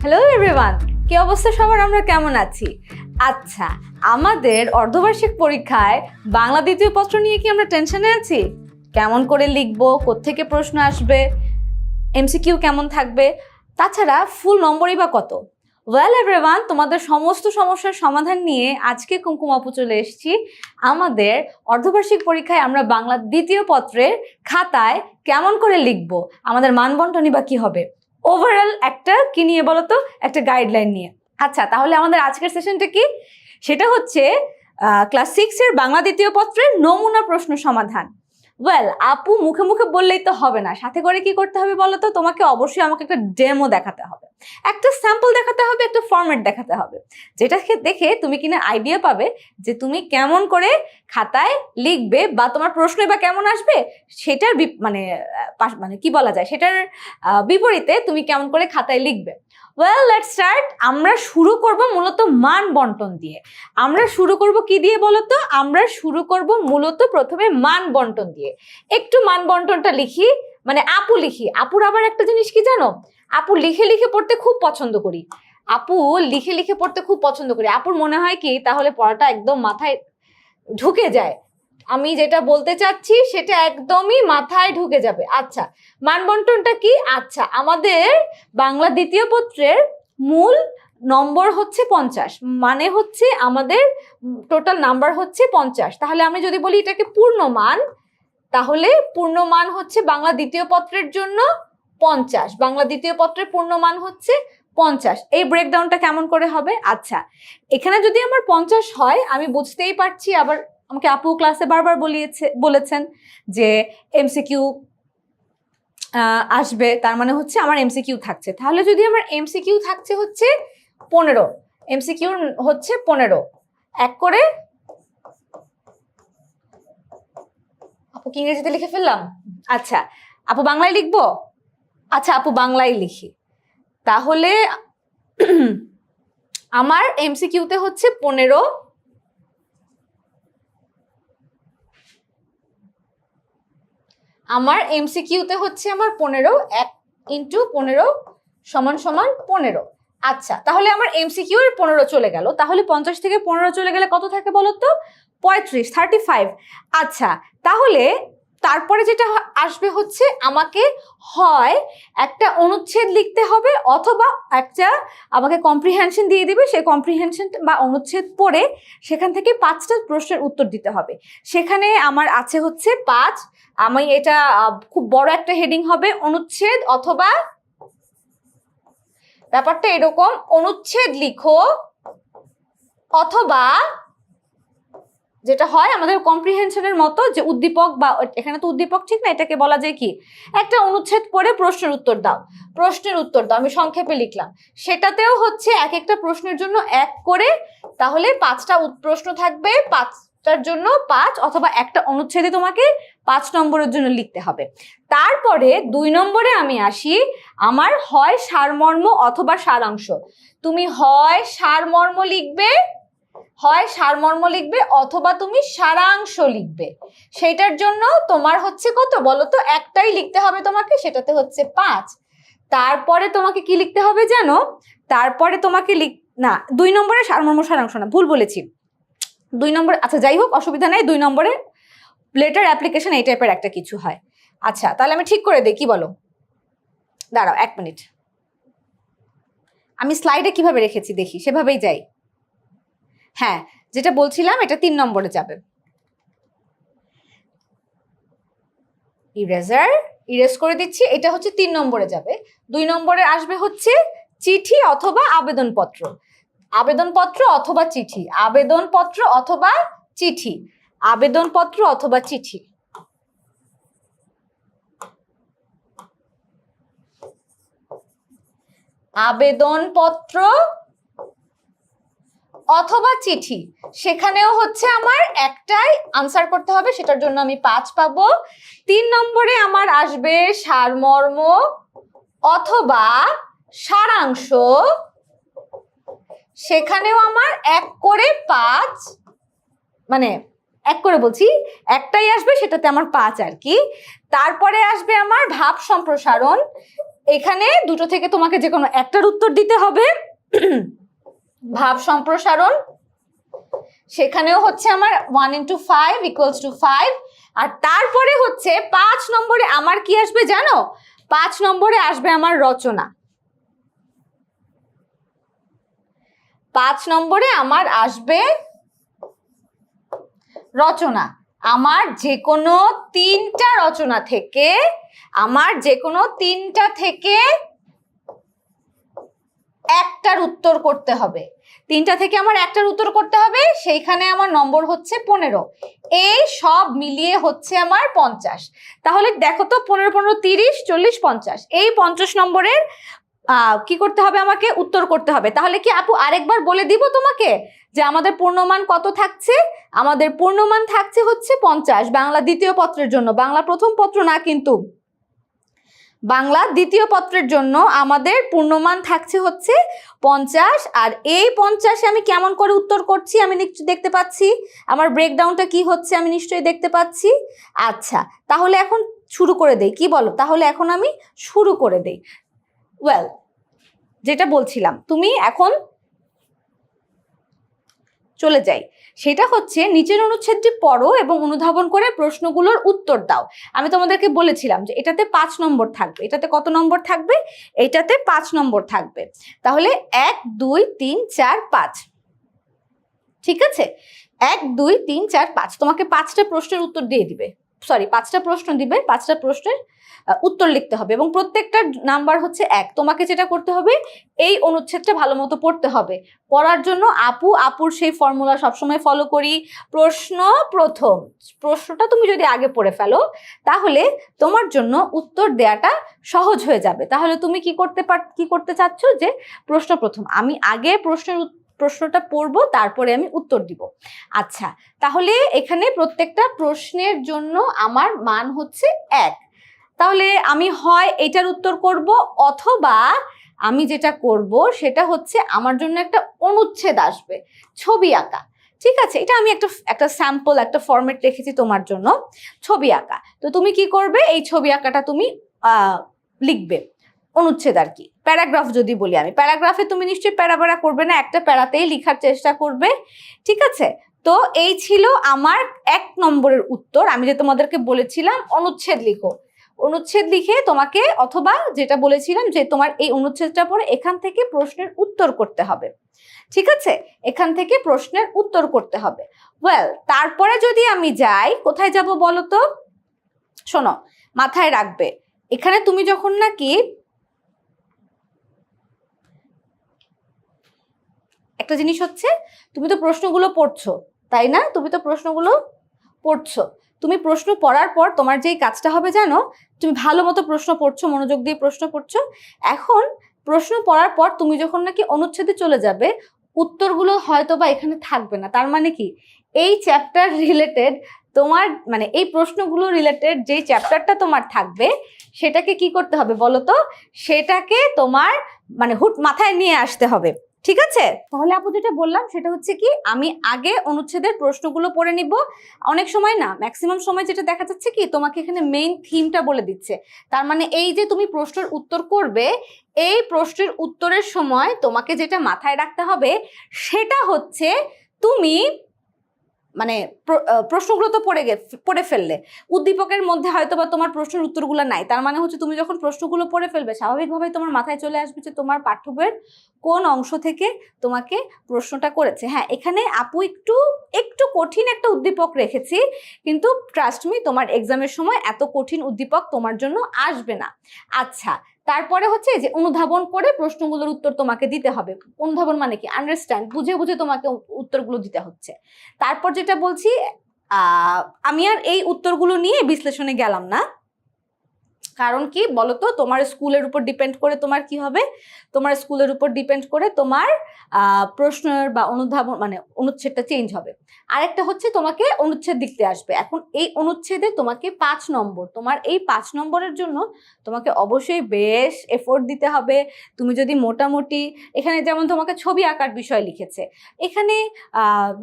Hello everyone, কি অবস্থা সবার? আমরা কেমন আছি? আচ্ছা, আমাদের অর্ধবার্ষিক পরীক্ষায় বাংলা দ্বিতীয় পত্র নিয়ে কি আমরা টেনশনে আছি? কেমন করে লিখবো, কোত্থেকে প্রশ্ন আসবে, এমসিকিউ কেমন থাকবে, তাছাড়া ফুল নম্বরই বা কত? ওয়েল এভরিওয়ান, তোমাদের সমস্ত সমস্যার সমাধান নিয়ে আজকে কুমকুম আপু চলে এসেছি। আমাদের অর্ধবার্ষিক পরীক্ষায় আমরা বাংলা দ্বিতীয় পত্রের খাতায় কেমন করে লিখবো, আমাদের মানবন্টনই বা কি হবে, ওভারঅল একটা কি নিয়ে বলো তো, একটা গাইডলাইন নিয়ে। আচ্ছা, তাহলে আমাদের আজকের সেশনটা কি? সেটা হচ্ছে ক্লাস 6 এর বাংলা দ্বিতীয় পত্রের নমুনা প্রশ্ন সমাধান। ওয়েল, আপু মুখে মুখে বললেই তো হবে না, সাথে করে কি করতে হবে বলো তো? তোমাকে অবশ্যই আমাকে একটা ডেমো দেখাতে হবে, একটা স্যাম্পল দেখাতে হবে, একটা ফরম্যাট দেখাতে হবে, যেটা দেখে তুমি কিনা আইডিয়া পাবে যে তুমি কেমন করে খাতায় লিখবে বা তোমার প্রশ্নই বা কেমন আসবে, সেটার মানে কি বলা যায়, সেটার বিপরীতে তুমি কেমন করে খাতায় লিখবে। Well, let's start. আমরা শুরু করব মূলত মান বন্টন দিয়ে। আমরা শুরু করব কি দিয়ে বলো তো? আমরা শুরু করব মূলত প্রথমে মান বন্টন দিয়ে। একটু মান বন্টনটা লিখি, মানে আপু লিখি। আপুর আবার একটা জিনিস কি জানো, আপু লিখে লিখে পড়তে খুব পছন্দ করি। আপু লিখে লিখে পড়তে খুব পছন্দ করি। আপুর মনে হয় কি, তাহলে পড়াটা একদম মাথায় ঢুকে যায়। আমি যেটা বলতে চাচ্ছি সেটা একদমই মাথায় ঢুকে যাবে। আচ্ছা, মানবন্টনটা কি? আচ্ছা, আমাদের বাংলা দ্বিতীয় পত্রের মূল নম্বর হচ্ছে 50, মানে হচ্ছে আমাদের টোটাল নাম্বার হচ্ছে 50। তাহলে আমি যদি বলি এটাকে পূর্ণমান, তাহলে পূর্ণমান হচ্ছে বাংলা দ্বিতীয় পত্রের জন্য 50। বাংলা দ্বিতীয় পত্রের পূর্ণমান হচ্ছে 50। এই ব্রেকডাউনটা কেমন করে হবে? আচ্ছা, এখানে যদি আমার 50 হয়, আমি বুঝতেই পারছি, আবার আমাকে আপু ক্লাসে বারবার বলেছেন যে এমসিকিউ আসবে, তার মানে হচ্ছে আমার এমসিকিউ থাকছে। তাহলে যদি আমার এমসিকিউ থাকছে হচ্ছে 15, এমসিকিউ হচ্ছে 15, এক করে আপু কি ইংরেজিতে লিখে ফেললাম? আচ্ছা, আপু বাংলায় লিখবো? আচ্ছা, আপু বাংলায় লিখি। তাহলে আমার এমসিকিউতে হচ্ছে 15, আমার এমসিকিউতে হচ্ছে আমার 15, 1 ইন্টু 15 সমান সমান 15। আচ্ছা, তাহলে আমার এমসিকিউ এর 15 চলে গেল। তাহলে 50 থেকে 15 চলে গেলে কত থাকে বলো তো? 35। আচ্ছা, তাহলে তারপরে যেটা আসবে হচ্ছে আমাকে হয় একটা অনুচ্ছেদ লিখতে হবে, অথবা একটা আমাকে কম্প্রিহেনশন দিয়ে দিবে, সেই কম্প্রিহেনশন বা অনুচ্ছেদ পড়ে সেখান থেকে 5টা প্রশ্নের উত্তর দিতে হবে। সেখানে আমার আছে হচ্ছে 5। আমি এটা খুব বড় একটা হেডিং হবে, অনুচ্ছেদ, অথবা ব্যাপারটা এরকম, অনুচ্ছেদ লিখো, অথবা যেটা হয় আমাদের কম্প্রিহেনশনের মতো যে উদ্দীপক, বা এখানে তো উদ্দীপক ঠিক না, এটাকে বলা যায় কি, একটা অনুচ্ছেদ পড়ে প্রশ্নের উত্তর দাও, প্রশ্নের উত্তর দাও। আমি সংক্ষেপে লিখলাম, সেটাতেও হচ্ছে এক একটা প্রশ্নের জন্য 1 করে, তাহলে 5টা প্রশ্ন থাকবে, 5টার জন্য 5, অথবা একটা অনুচ্ছেদে তোমাকে 5 নম্বরের জন্য লিখতে হবে। তারপরে 2 নম্বরে আমি আসি, আমার হয় সারমর্ম অথবা সারাংশ। তুমি হয় সারমর্ম লিখবে, অথবা তুমি সারাংশ লিখবে। সেইটার জন্য তোমার হচ্ছে কত বলো তো? একটাই লিখতে হবে তোমাকে, সেটাতে হচ্ছে 5। তারপরে তোমাকে কি লিখতে হবে জানো? তারপরে তোমাকে না, 2 নম্বরে সারমর্ম সারাংশ না, ভুল বলেছি। 2 নম্বরে, আচ্ছা যাই হোক, অসুবিধা নেই, 2 নম্বরে লেটার অ্যাপ্লিকেশন এই টাইপের একটা কিছু হয়। আচ্ছা, তাহলে আমি ঠিক করে দিই, কি বলো? দাঁড়াও 1 মিনিট, আমি স্লাইডে কিভাবে রেখেছি দেখি, সেভাবেই যাই। হ্যাঁ, যেটা বলছিলাম, এটা 3 নম্বরে যাবে। ইরেজ করে দিচ্ছি, এটা হচ্ছে 3 নম্বরে যাবে। 2 নম্বরে আসবে হচ্ছে চিঠি অথবা আবেদনপত্র, আবেদনপত্র অথবা চিঠি, আবেদনপত্র অথবা চিঠি, আবেদনপত্র অথবা চিঠি। আবেদনপত্র অথবা চিঠি, সেখানেও হচ্ছে আমার একটাই আনসার করতে হবে, সেটার জন্য আমি 5 পাবো। 3 নম্বরে আমার আসবে সারমর্ম অথবা সারাংশ, সেখানেও আমার 1 করে 5, মানে 1 করে বলছি, একটাই আসবে, সেটাতে আমার 5 আর কি। তারপরে আসবে আমার ভাব সম্প্রসারণ, এখানে দুটো থেকে তোমাকে যে কোনো একটার উত্তর দিতে হবে। ভাব সম্প্রসারণ, সেখানেও হচ্ছে আমার 1 × 5 = 5। আর তারপরে হচ্ছে 5 নম্বরে আমার কি আসবে জানো? 5 নম্বরে আসবে আমার রচনা। 5 নম্বরে আমার আসবে রচনা। আমার যে কোনো তিনটা রচনা থেকে, একটার উত্তর করতে হবে। তিনটা থেকে আমার একটার উত্তর করতে হবে, সেইখানে আমার নম্বর হচ্ছে 15। এই সব মিলিয়ে হচ্ছে আমার 50। তাহলে দেখো তো 15 15 30 40 50, এই 50 নম্বরের কি করতে হবে? আমাকে উত্তর করতে হবে। তাহলে কি আপু আরেকবার বলে দিব তোমাকে যে আমাদের পূর্ণমান কত থাকছে? আমাদের পূর্ণমান থাকছে হচ্ছে 50 বাংলা দ্বিতীয় পত্রের জন্য, বাংলা প্রথম পত্র না কিন্তু, বাংলা দ্বিতীয় পত্রের জন্য আমাদের পূর্ণমান থাকছে হচ্ছে 50। আর এই 50 আমি কেমন করে উত্তর করছি আমি নিশ্চয়ই দেখতে পাচ্ছি, আমার ব্রেকডাউনটা কি হচ্ছে আমি নিশ্চয়ই দেখতে পাচ্ছি। আচ্ছা, তাহলে এখন শুরু করে দেই, কি বলো? তাহলে এখন আমি শুরু করে দেই। ওয়েল, যেটা বলছিলাম, তুমি এখন চলে যাই, সেটা হচ্ছে নিচের অনুচ্ছেদটি পড়ো এবং অনুধাবন করে প্রশ্নগুলোর উত্তর দাও। আমি তোমাদেরকে বলেছিলাম যে এটাতে 5 নম্বর থাকবে। এটাতে কত নম্বর থাকবে? এটাতে 5 নম্বর থাকবে। তাহলে 1 2 3 4 5, ঠিক আছে? 1 2 3 4 5 তোমাকে 5টা প্রশ্নের উত্তর দিয়ে দিবে, সরি 5টা প্রশ্ন দিবে, 5টা প্রশ্নের উত্তর লিখতে হবে এবং প্রত্যেকটার নাম্বার হচ্ছে 1। তোমাকে যেটা করতে হবে, এই অনুচ্ছেদটা ভালো মতো পড়তে হবে। পড়ার জন্য আপুর সেই ফর্মুলা সবসময় ফলো করি। প্রশ্ন প্রথম, প্রশ্নটা তুমি যদি আগে পড়ে ফেলো তাহলে তোমার জন্য উত্তর দেওয়াটা সহজ হয়ে যাবে। তাহলে তুমি কি করতে চাচ্ছ যে প্রশ্ন প্রথম, আমি আগে প্রশ্নটা পড়বো, তারপরে আমি উত্তর দিব। আচ্ছা, তাহলে এখানে প্রত্যেকটা প্রশ্নের জন্য আমার মান হচ্ছে 1। তাহলে আমি হয় এটার উত্তর করব, অথবা আমি যেটা করব সেটা হচ্ছে আমার জন্য একটা অনুচ্ছেদ আসবে, ছবি আঁকা। ঠিক আছে, এটা আমি একটা স্যাম্পল, একটা ফরম্যাট রেখেছি তোমার জন্য, ছবি আঁকা। তো তুমি কি করবে? এই ছবি আঁকাটা তুমি লিখবে, অনুচ্ছেদ আর কি। প্যারাগ্রাফ যদি বলি আমি, প্যারাগ্রাফে তুমি নিশ্চয়ই প্যারা করবে না, একটা প্যারাতেই লেখার চেষ্টা করবে। ঠিক আছে, তো এই ছিল আমার 1 নম্বরের উত্তর। আমি যে তোমাদেরকে বলেছিলাম অনুচ্ছেদ লিখো, অনুচ্ছেদ লিখে তোমাকে, অথবা যেটা বলেছিলাম যে তোমার এই অনুচ্ছেদটা পড়ে এখান থেকে প্রশ্নের উত্তর করতে হবে। ঠিক আছে, এখান থেকে প্রশ্নের উত্তর করতে হবে। ওয়েল, তারপরে যদি আমি যাই, কোথায় যাব বলো তো? শোনো, মাথায় রাখবে, এখানে তুমি যখন নাকি একটা জিনিস হচ্ছে, তুমি তো প্রশ্নগুলো পড়ছো, তাই না? তুমি তো প্রশ্নগুলো পড়ছো। তুমি প্রশ্ন পড়ার পর তোমার যেই কাজটা হবে জানো, তুমি ভালো মতো প্রশ্ন পড়ছো, মনোযোগ দিয়ে প্রশ্ন পড়ছো। এখন প্রশ্ন পড়ার পর তুমি যখন নাকি অনুচ্ছেদে চলে যাবে, উত্তরগুলো হয়তো বা এখানে থাকবে না। তার মানে কি, এই চ্যাপ্টার রিলেটেড তোমার, মানে এই প্রশ্নগুলো রিলেটেড যেই চ্যাপ্টারটা তোমার থাকবে, সেটাকে কি করতে হবে বলো তো? সেটাকে তোমার মানে হুট মাথায় নিয়ে আসতে হবে। ঠিক আছে, তাহলে আপু যেটা বললাম সেটা হচ্ছে কি, আমি আগে অনুচ্ছেদের প্রশ্নগুলো পড়ে নিব। অনেক সময় না, ম্যাক্সিমাম সময় যেটা দেখা যাচ্ছে কি, তোমাকে এখানে মেইন থিমটা বলে দিচ্ছে। তার মানে এই যে তুমি প্রশ্নের উত্তর করবে, এই প্রশ্নের উত্তরের সময় তোমাকে যেটা মাথায় রাখতে হবে সেটা হচ্ছে, তুমি মানে প্রশ্নগুলো তো পড়ে ফেললে, উদ্দীপকের মধ্যে হয়তো বা তোমার প্রশ্নের উত্তরগুলো নাই। তার মানে হচ্ছে তুমি যখন প্রশ্নগুলো পড়ে ফেলবে, স্বাভাবিকভাবেই তোমার মাথায় চলে আসবে যে তোমার পাঠ্য বইয়ের কোন অংশ থেকে তোমাকে প্রশ্নটা করেছে। হ্যাঁ, এখানে আপু একটু কঠিন একটা উদ্দীপক রেখেছি, কিন্তু ট্রাস্ট মি, তোমার এক্সামের সময় এত কঠিন উদ্দীপক তোমার জন্য আসবে না। আচ্ছা, তারপরে হচ্ছে যে অনুধাবন করে প্রশ্নগুলোর উত্তর তোমাকে দিতে হবে। অনুধাবন মানে কি? আন্ডারস্ট্যান্ড, বুঝে বুঝে তোমাকে উত্তরগুলো দিতে হচ্ছে। তারপর যেটা বলছি, আমি আর এই উত্তরগুলো নিয়ে বিশ্লেষণে গেলাম না। কারণ কি বলতো, তোমার স্কুলের উপর ডিপেন্ড করে তোমার কি হবে, তোমার স্কুলের উপর ডিপেন্ড করে তোমার প্রশ্নের বা অনুধাবন মানে অনুচ্ছেদটা চেঞ্জ হবে। আরেকটা হচ্ছে তোমাকে অনুচ্ছেদ লিখতে আসবে। এখন এই অনুচ্ছেদে তোমাকে 5 নম্বর, তোমার এই 5 নম্বরের জন্য তোমাকে অবশ্যই বেশ এফোর্ট দিতে হবে। তুমি যদি মোটামুটি, এখানে যেমন তোমাকে ছবি আঁকার বিষয় লিখেছে, এখানে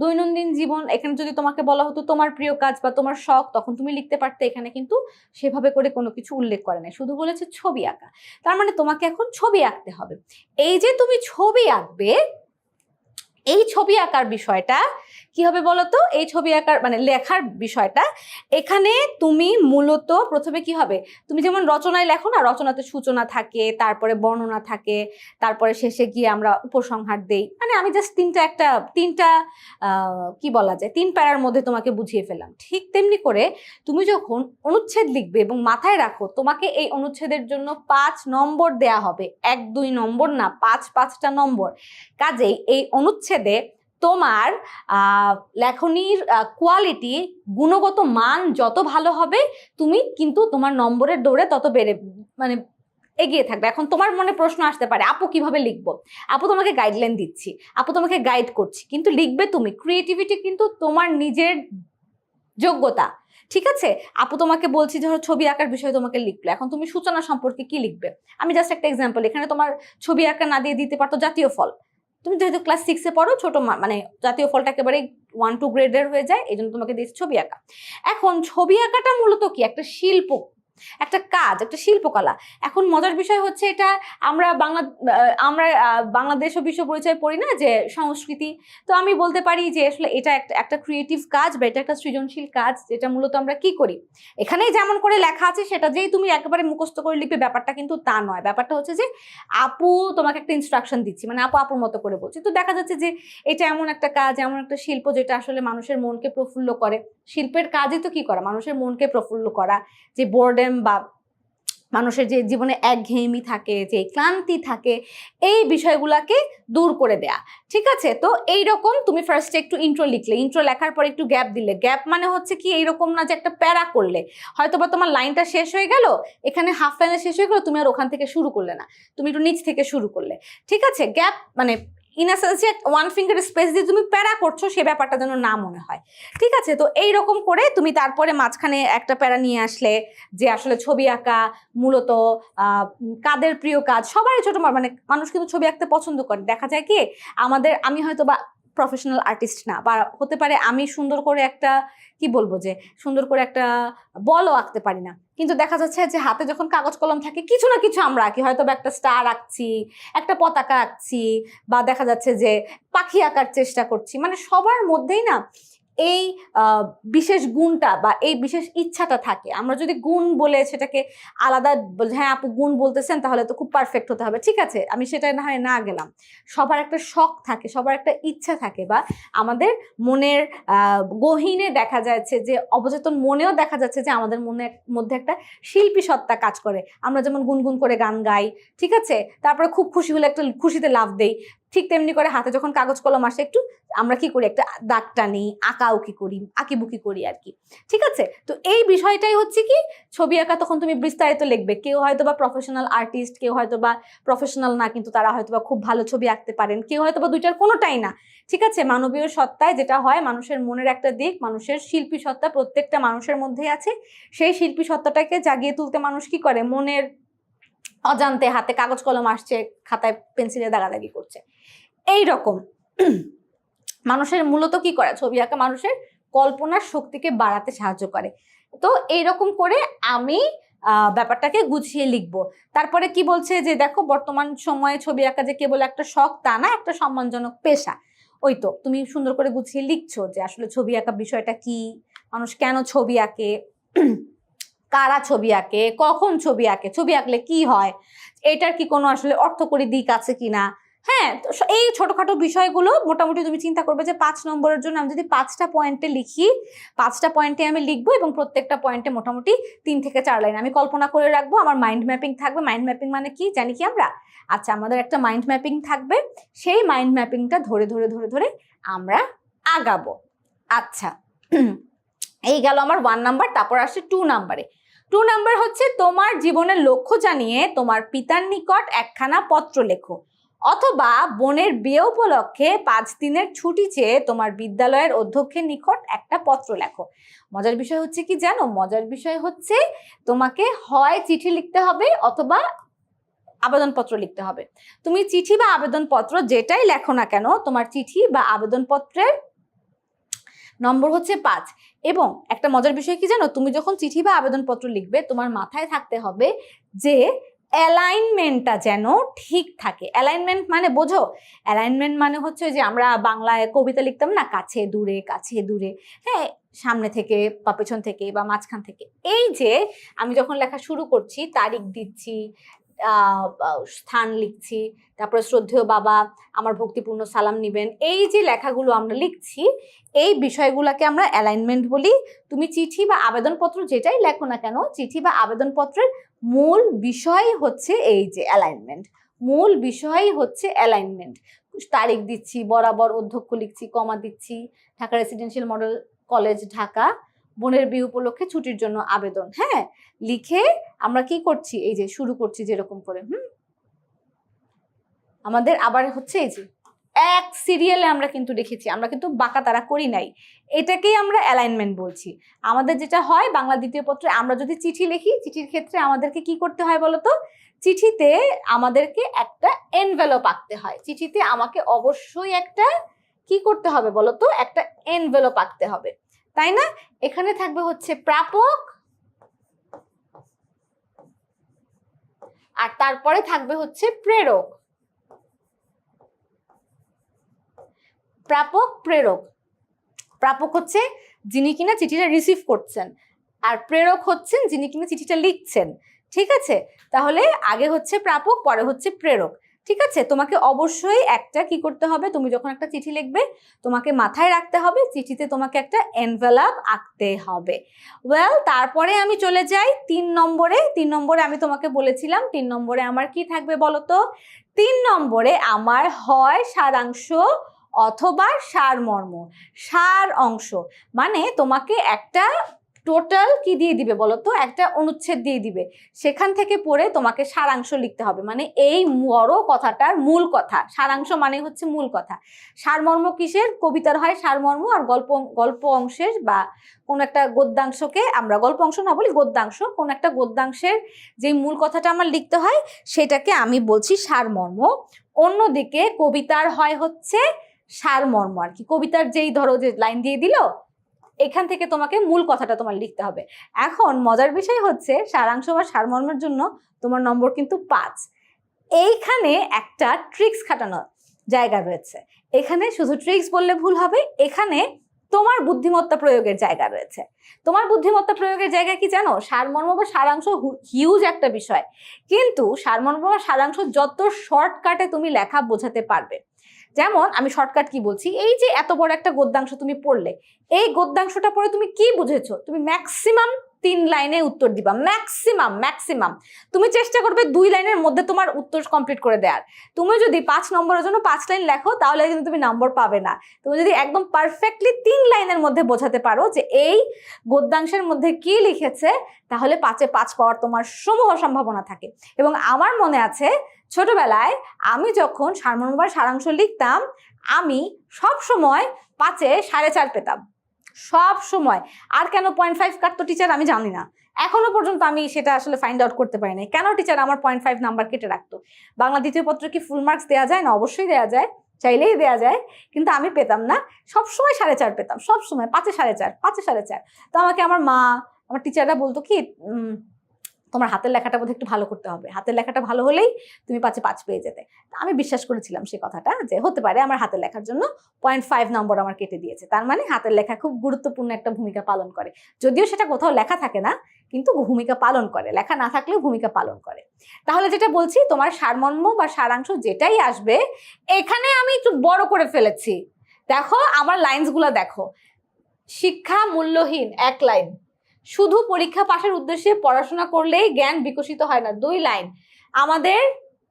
দৈনন্দিন জীবন, এখানে যদি তোমাকে বলা হতো তোমার প্রিয় কাজ বা তোমার শখ, তখন তুমি লিখতে পারতে। এখানে কিন্তু সেভাবে করে কোনো কিছু উল্লেখ করে নাই, শুধু বলেছে ছবি আঁকা। তার মানে তোমাকে এখন ছবি আঁকতে হবে। এই যে তুমি ছবি আঁকবে, এই ছবি আঁকার বিষয়টা কি হবে বলতো, এই ছবি আঁকার মানে লেখার বিষয়টা এখানে তুমি মূলত প্রথমে কি হবে, তুমি যেমন রচনায় লেখো না, রচনাতে সূচনা থাকে, তারপরে বর্ণনা থাকে, তারপরে শেষে গিয়ে আমরা উপসংহার দেই, মানে আমি জাস্ট তিনটা কি বলা যায় 3 প্যারার মধ্যে তোমাকে বুঝিয়ে ফেললাম। ঠিক তেমনি করে তুমি যখন অনুচ্ছেদ লিখবে এবং মাথায় রাখো তোমাকে এই অনুচ্ছেদের জন্য 5 নম্বর দেয়া হবে, 1-2 নম্বর না, 5-5টা নম্বর। কাজেই এই অনুচ্ছেদে তোমার লেখনীর কোয়ালিটি, গুণগত মান যত ভালো হবে, তুমি কিন্তু তোমার নম্বরের দৌড়ে তত মানে এগিয়ে থাকবে। এখন তোমার মনে প্রশ্ন আসতে পারে, আপু কিভাবে লিখবো? আপু তোমাকে গাইডলাইন দিচ্ছি, আপু তোমাকে গাইড করছি, কিন্তু লিখবে তুমি। ক্রিয়েটিভিটি কিন্তু তোমার নিজের যোগ্যতা, ঠিক আছে? আপু তোমাকে বলছি ধরো ছবি আঁকার বিষয়ে তোমাকে লিখলো, এখন তুমি সূচনা সম্পর্কে কি লিখবে? আমি জাস্ট একটা এক্সাম্পল, এখানে তোমার ছবি আঁকা না দিয়ে দিতে পারতো জাতীয় ফল। তুমি যেহেতু ক্লাস 6-এ পড়ো, ছোট মানে জাতীয় ফলটা একেবারে 1-2 গ্রেডের হয়ে যায়, এই জন্য তোমাকে দিয়েছে ছবি আঁকা। এখন ছবি আঁকাটা মূলত কি একটা শিল্প, একটা কাজ, একটা শিল্পকলা। এখন মজার বিষয় হচ্ছে এটা আমরা বাংলাদেশ ও বিশ্ব পরিচয় পড়ি না যে সংস্কৃতি, তো আমি বলতে পারি যে আসলে এটা একটা ক্রিয়েটিভ কাজ বা এটা একটা সৃজনশীল কাজ, যেটা মূলত আমরা কি করি, এখানেই যেমন করে লেখা আছে সেটা যেই তুমি একেবারে মুখস্থ করে লিখবে ব্যাপারটা কিন্তু তা নয়। ব্যাপারটা হচ্ছে যে আপু তোমাকে একটা ইনস্ট্রাকশন দিচ্ছি, মানে আপুর মতো করে বলছি, তো দেখা যাচ্ছে যে এটা এমন একটা কাজ, এমন একটা শিল্প যেটা আসলে মানুষের মনকে প্রফুল্ল করে। শিল্পের কাজই তো কি করা, মানুষের মনকে প্রফুল্ল করা, যে বোর্ডেম বা মানুষের যে জীবনে একঘেয়েমি থাকে, যে ক্লান্তি থাকে, এই বিষয়গুলোকে দূর করে দেয়া, ঠিক আছে? তো এইরকম তুমি ফার্স্টে একটু ইন্ট্রো লিখলে, ইন্ট্রো লেখার পর একটু গ্যাপ দিলে, গ্যাপ মানে হচ্ছে কি এইরকম না যে একটা প্যারা করলে, হয়তো বা তোমার লাইনটা শেষ হয়ে গেল, এখানে হাফ লাইনে শেষ হয়ে গেল, তুমি আর ওখান থেকে শুরু করলে না, তুমি একটু নিচ থেকে শুরু করলে, ঠিক আছে? গ্যাপ মানে ইন আ সেন্স যে 1 ফিঙ্গার স্পেস দিয়ে তুমি প্যারা করছো, সে ব্যাপারটা যেন না মনে হয়, ঠিক আছে? তো এইরকম করে তুমি তারপরে মাঝখানে একটা প্যারা নিয়ে আসলে যে আসলে ছবি আঁকা মূলত কাদের প্রিয় কাজ, সবারই ছোট মানে মানুষ কিন্তু ছবি আঁকতে পছন্দ করে। দেখা যায় কি আমি হয়তো বা প্রফেশনাল আর্টিস্ট না, বা হতে পারে আমি সুন্দর করে একটা কি বলবো যে সুন্দর করে একটা বলও আঁকতে পারি না, কিন্তু দেখা যাচ্ছে যে হাতে যখন কাগজ কলম থাকে কিছু না কিছু আমরা আঁকি, হয়তো বা একটা স্টার আঁকছি, একটা পতাকা আঁকছি, বা দেখা যাচ্ছে যে পাখি আঁকার চেষ্টা করছি। মানে সবার মধ্যেই না এই বিশেষ গুণটা বা এই বিশেষ ইচ্ছাটা থাকে। আমরা যদি গুণ বলে সেটাকে আলাদা হ্যাঁ আপু গুণ বলতেছেন তাহলে তো খুব পারফেক্ট হতে হবে, ঠিক আছে, আমি সেটা না গেলাম। সবার একটা শখ থাকে, সবার একটা ইচ্ছা থাকে, বা আমাদের মনের গহীনে দেখা যাচ্ছে যে অবচেতন মনেও দেখা যাচ্ছে যে আমাদের মনের মধ্যে একটা শিল্পী সত্তা কাজ করে। আমরা যেমন গুনগুন করে গান গাই, ঠিক আছে, তারপরে খুব খুশি হলে একটা খুশিতে লাফ দেই, ঠিক তেমনি করে হাতে যখন কাগজ কলম আসে একটু আমরা কি করি, একটা দাগ টানি, আঁকাউকি করি, আঁকিবুকি করি আর কি, ঠিক আছে? তো এই বিষয়টাই হচ্ছে কি ছবি আঁকা, তখন তুমি বিস্তারিত লিখবে। কেউ হয়তো বা প্রফেশনাল আর্টিস্ট, কেউ হয়তো বা প্রফেশনাল না, কিন্তু তারা হয়তো বা খুব ভালো ছবি আঁকতে পারেন, কেউ হয়তো বা দুইটার কোনোটাই না, ঠিক আছে? মানবীয় সত্তায় যেটা হয়, মানুষের মনের একটা দিক, মানুষের শিল্পী সত্তা প্রত্যেকটা মানুষের মধ্যেই আছে, সেই শিল্পী সত্তাটাকে জাগিয়ে তুলতে মানুষ কি করে, মনের অজান্তে হাতে কাগজ কলম আসছে, খাতায় পেন্সিলে দাগাদাগি করছে। এই রকম মানুষের মূলত কি করে, ছবি আঁকা মানুষের কল্পনার শক্তিকে বাড়াতে সাহায্য করে। তো এইরকম করে আমি ব্যাপারটাকে গুছিয়ে লিখবো। তারপরে কি বলছে যে দেখো বর্তমান সময়ে ছবি আঁকা যে কেবল একটা শখ তা না, একটা সম্মানজনক পেশা। ওই তো তুমি সুন্দর করে গুছিয়ে লিখছো যে আসলে ছবি আঁকা বিষয়টা কি, মানুষ কেন ছবি আঁকে, কারা ছবি আঁকে, কখন ছবি আঁকে, ছবি আঁকলে কি হয়, এটার কি কোনো আসলে অর্থকরী দিক আছে কিনা। হ্যাঁ, তো এই ছোটখাটো বিষয়গুলো মোটামুটি তুমি চিন্তা করবে যে 5 নম্বরের জন্য আমি যদি 5টা পয়েন্টে লিখি, 5টা পয়েন্টে আমি লিখবো, এবং প্রত্যেকটা পয়েন্টে মোটামুটি 3 থেকে 4 লাইন আমি কল্পনা করে রাখবো। আমার মাইন্ড ম্যাপিং থাকবে। মাইন্ড ম্যাপিং মানে কি জানি কি আমরা, আচ্ছা আমাদের একটা মাইন্ড ম্যাপিং থাকবে, সেই মাইন্ড ম্যাপিংটা ধরে ধরে ধরে ধরে আমরা আগাবো। আচ্ছা এই গেল আমার 1 নাম্বার। তারপর আসছে 2 নাম্বারে। 2 নাম্বার হচ্ছে তোমার জীবনের লক্ষ্য জানিয়ে তোমার পিতার নিকট একখানা পত্র লেখো, অথবা বোনের বিয়ে উপলক্ষে 5 দিনের ছুটি চেয়ে তোমার বিদ্যালয়ের অধ্যক্ষের নিকট একটা পত্র লেখো। মজার বিষয় হচ্ছে কি জানো, মজার বিষয় হচ্ছে তোমাকে হয় চিঠি লিখতে হবে অথবা আবেদনপত্র লিখতে হবে। তুমি চিঠি বা আবেদনপত্র যেটাই লেখো না কেন, তোমার চিঠি বা আবেদনপত্রের নম্বর হচ্ছে 5। এবং একটা মজার বিষয় কি জানো, তুমি যখন চিঠি বা আবেদনপত্র লিখবে তোমার মাথায় থাকতে হবে যে অ্যালাইনমেন্টটা যেন ঠিক থাকে। অ্যালাইনমেন্ট মানে বোঝো? অ্যালাইনমেন্ট মানে হচ্ছে যে আমরা বাংলায় কবিতা লিখতাম না, কাছে দূরে কাছে দূরে, হ্যাঁ, সামনে থেকে বা পেছন থেকে বা মাঝখান থেকে। এই যে আমি যখন লেখা শুরু করছি, তারিখ দিচ্ছি, স্থান লিখছি, তারপরে শ্রদ্ধেয় বাবা আমার ভক্তিপূর্ণ সালাম নিবেন, এই যে লেখাগুলো আমরা লিখছি, এই বিষয়গুলোকে আমরা অ্যালাইনমেন্ট বলি। তুমি চিঠি বা আবেদনপত্র যেটাই লেখো না কেন, চিঠি বা আবেদনপত্রের মূল বিষয় হচ্ছে এই যে অ্যালাইনমেন্ট। মূল বিষয়ই হচ্ছে অ্যালাইনমেন্ট। তারিখ দিচ্ছি, বরাবর অধ্যক্ষ লিখছি, কমা দিচ্ছি, Dhaka residential model college Dhaka, বোনের বিয়ে উপলক্ষে ছুটির জন্য আবেদন, হ্যাঁ, লিখে আমরা কি করছি, এই যে শুরু করছি যেরকম করে। আমাদের আবার হচ্ছে এই যে এক সিরিয়ালে আমরা কিন্তু রেখেছি, আমরা কিন্তু বাঁকা তারা করি নাই, এটাকেই আমরা অ্যালাইনমেন্ট বলছি। আমাদের যেটা হয় বাংলা দ্বিতীয় পত্রে, আমরা যদি চিঠি লিখি, চিঠির ক্ষেত্রে আমাদেরকে কি করতে হয় বলতো? চিঠিতে আমাদেরকে একটা এনভেলপ আঁকতে হয়। চিঠিতে আমাকে অবশ্যই একটা কি করতে হবে বলতো? একটা এনভেলপ আঁকতে হবে, তাই না? এখানে থাকবে হচ্ছে প্রাপক, আর তারপরে থাকবে হচ্ছে প্রেরক। প্রাপক প্রেরক। প্রাপক হচ্ছে যিনি কিনা চিঠিটা রিসিভ করছেন, আর প্রেরক হচ্ছেন যিনি কিনা চিঠিটা লিখছেন। ঠিক আছে, তাহলে আগে হচ্ছে প্রাপক, পরে হচ্ছে প্রেরক। ঠিক আছে, তোমাকে অবশ্যই একটা কি করতে হবে, তুমি যখন একটা চিঠি লিখবে তোমাকে মাথায় রাখতে হবে চিঠিতে তোমাকে একটা এনভেলপ আঁকতে হবে। ওয়েল, তারপরে আমি চলে যাই 3 নম্বরে। 3 নম্বরে আমি তোমাকে বলেছিলাম 3 নম্বরে আমার কি থাকবে বলো তো? 3 নম্বরে আমার হয় সারাংশ অথবা সারমর্ম। সার অংশ মানে তোমাকে একটা টোটাল কি দিয়ে দিবে বলতো? একটা অনুচ্ছেদ দিয়ে দিবে, সেখান থেকে পড়ে তোমাকে সারাংশ লিখতে হবে। মানে এই বড় কথাটার মূল কথা। সারাংশ মানে হচ্ছে মূল কথা। সারমর্ম কিসের? কবিতার হয় সারমর্ম, আর গল্প অংশের বা কোন একটা গদ্যাংশকে, আমরা গল্প অংশ না বলি গদ্যাংশ, কোন একটা গদ্যাংশের যে মূল কথাটা আমার লিখতে হয় সেটাকে আমি বলছি সারমর্ম। অন্যদিকে কবিতার হয় হচ্ছে সারমর্ম আর কি। কবিতার যেই ধরো যে লাইন দিয়ে দিল, এখান থেকে তোমাকে মূল কথাটা তোমার লিখতে হবে। এখন মজার বিষয় হচ্ছে সারাংশ বা সারমর্মের জন্য তোমার নম্বর কিন্তু 5। এইখানে একটা ট্রিক্স খাটানো জায়গা রয়েছে। এখানে শুধু ট্রিক্স বললে ভুল হবে, এখানে তোমার বুদ্ধিমত্তা প্রয়োগের জায়গা রয়েছে। তোমার বুদ্ধিমত্তা প্রয়োগের জায়গা কি জানো? সারমর্ম বা সারাংশ হিউজ একটা বিষয়, কিন্তু সারমর্ম বা সারাংশ যত শর্টকাটে তুমি লেখা বোঝাতে পারবে। যেমন আমি শর্টকাট কি বলছি, এই যে এত বড় একটা গদ্যাংশ তুমি পড়লে, এই গদ্যাংশটা পড়ে তুমি কি বুঝেছো? তুমি ম্যাক্সিমাম 3 লাইনে উত্তর দিবা, ম্যাক্সিমাম তুমি চেষ্টা করবে 2 লাইনের মধ্যে তোমার উত্তর কমপ্লিট করে দেওয়ার। তুমি যদি 5 নম্বরের জন্য 5 লাইন লেখো তাহলে কিন্তু তুমি নম্বর পাবে না। তুমি যদি একদম পারফেক্টলি 3 লাইনের মধ্যে বোঝাতে পারো যে এই গদ্যাংশের মধ্যে কি লিখেছে, তাহলে 5-এ 5 পাওয়ার তোমার সমূহ সম্ভাবনা থাকে। এবং আমার মনে আছে ছোটবেলায় আমি যখন সারমর্ম বা সারাংশ লিখতাম, আমি সব সময় 5-এ 4.5 পেতাম, সব সময়। আর কেন 0.5 কাটতো টিচার আমি জানি না, এখনো পর্যন্ত আমি সেটা আসলে ফাইন্ড আউট করতে পারি নাই কেন টিচার আমার 0.5 নাম্বার কেটে রাখতো। বাংলা দ্বিতীয় পত্র কি ফুল মার্কস দেওয়া যায় না? অবশ্যই দেওয়া যায়, চাইলেই দেওয়া যায়, কিন্তু আমি পেতাম না। সবসময় 4.5 পেতাম, সবসময় 5-এ 4.5, 5-এ 4.5। তো আমাকে আমার মা, আমার টিচাররা বলতো কি, তোমার হাতের লেখাটা বোধহয় একটু ভালো করতে হবে, হাতের লেখাটা ভালো হলেই তুমি 5-এ 5 পেয়ে যেতে। আমি বিশ্বাস করেছিলাম সে কথাটা, যে হতে পারে আমার হাতের লেখার জন্য 0.5 নম্বর আমার কেটে দিয়েছে, তার মানে হাতের লেখা খুব গুরুত্বপূর্ণ একটা ভূমিকা পালন করে। যদিও সেটা কোথাও লেখা থাকে না, কিন্তু ভূমিকা পালন করে, লেখা না থাকলেও ভূমিকা পালন করে। তাহলে যেটা বলছি, তোমার সারমর্ম বা সারাংশ যেটাই আসবে, এখানে আমি একটু বড় করে ফেলেছি। দেখো আমার লাইনসগুলো দেখো। শিক্ষা মূল্যহীন 1 লাইন। শুধু পরীক্ষা পাশের উদ্দেশ্যে পড়াশোনা করলেই জ্ঞান বিকশিত হয় না, 2 লাইন। আমাদের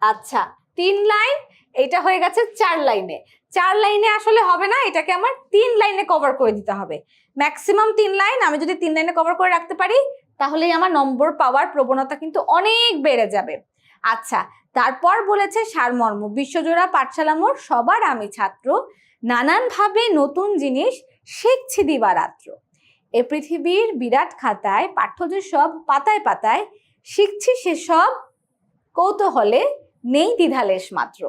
আচ্ছা 3 লাইন, এটা হয়ে গেছে 4 লাইনে। 4 লাইনে আসলে হবে না, এটাকে আমার 3 লাইনে কভার করে দিতে হবে, ম্যাক্সিমাম 3 লাইন। আমি যদি 3 লাইনে কভার করে রাখতে পারি তাহলেই আমার নম্বর পাওয়ার প্রবণতা কিন্তু অনেক বেড়ে যাবে। আচ্ছা, তারপর বলেছে সারমর্ম। বিশ্বজোড়া পাঠশালা মোর, সবার আমি ছাত্র, নানানভাবে নতুন জিনিস শিখছি দিবারাত্র। এ পৃথিবীর বিরাট খাতায় পাঠ্য যে সব পাতায় পাতায়, শিখছি সেসব কৌতূহলে, নেই দ্বিধালেশ মাত্র।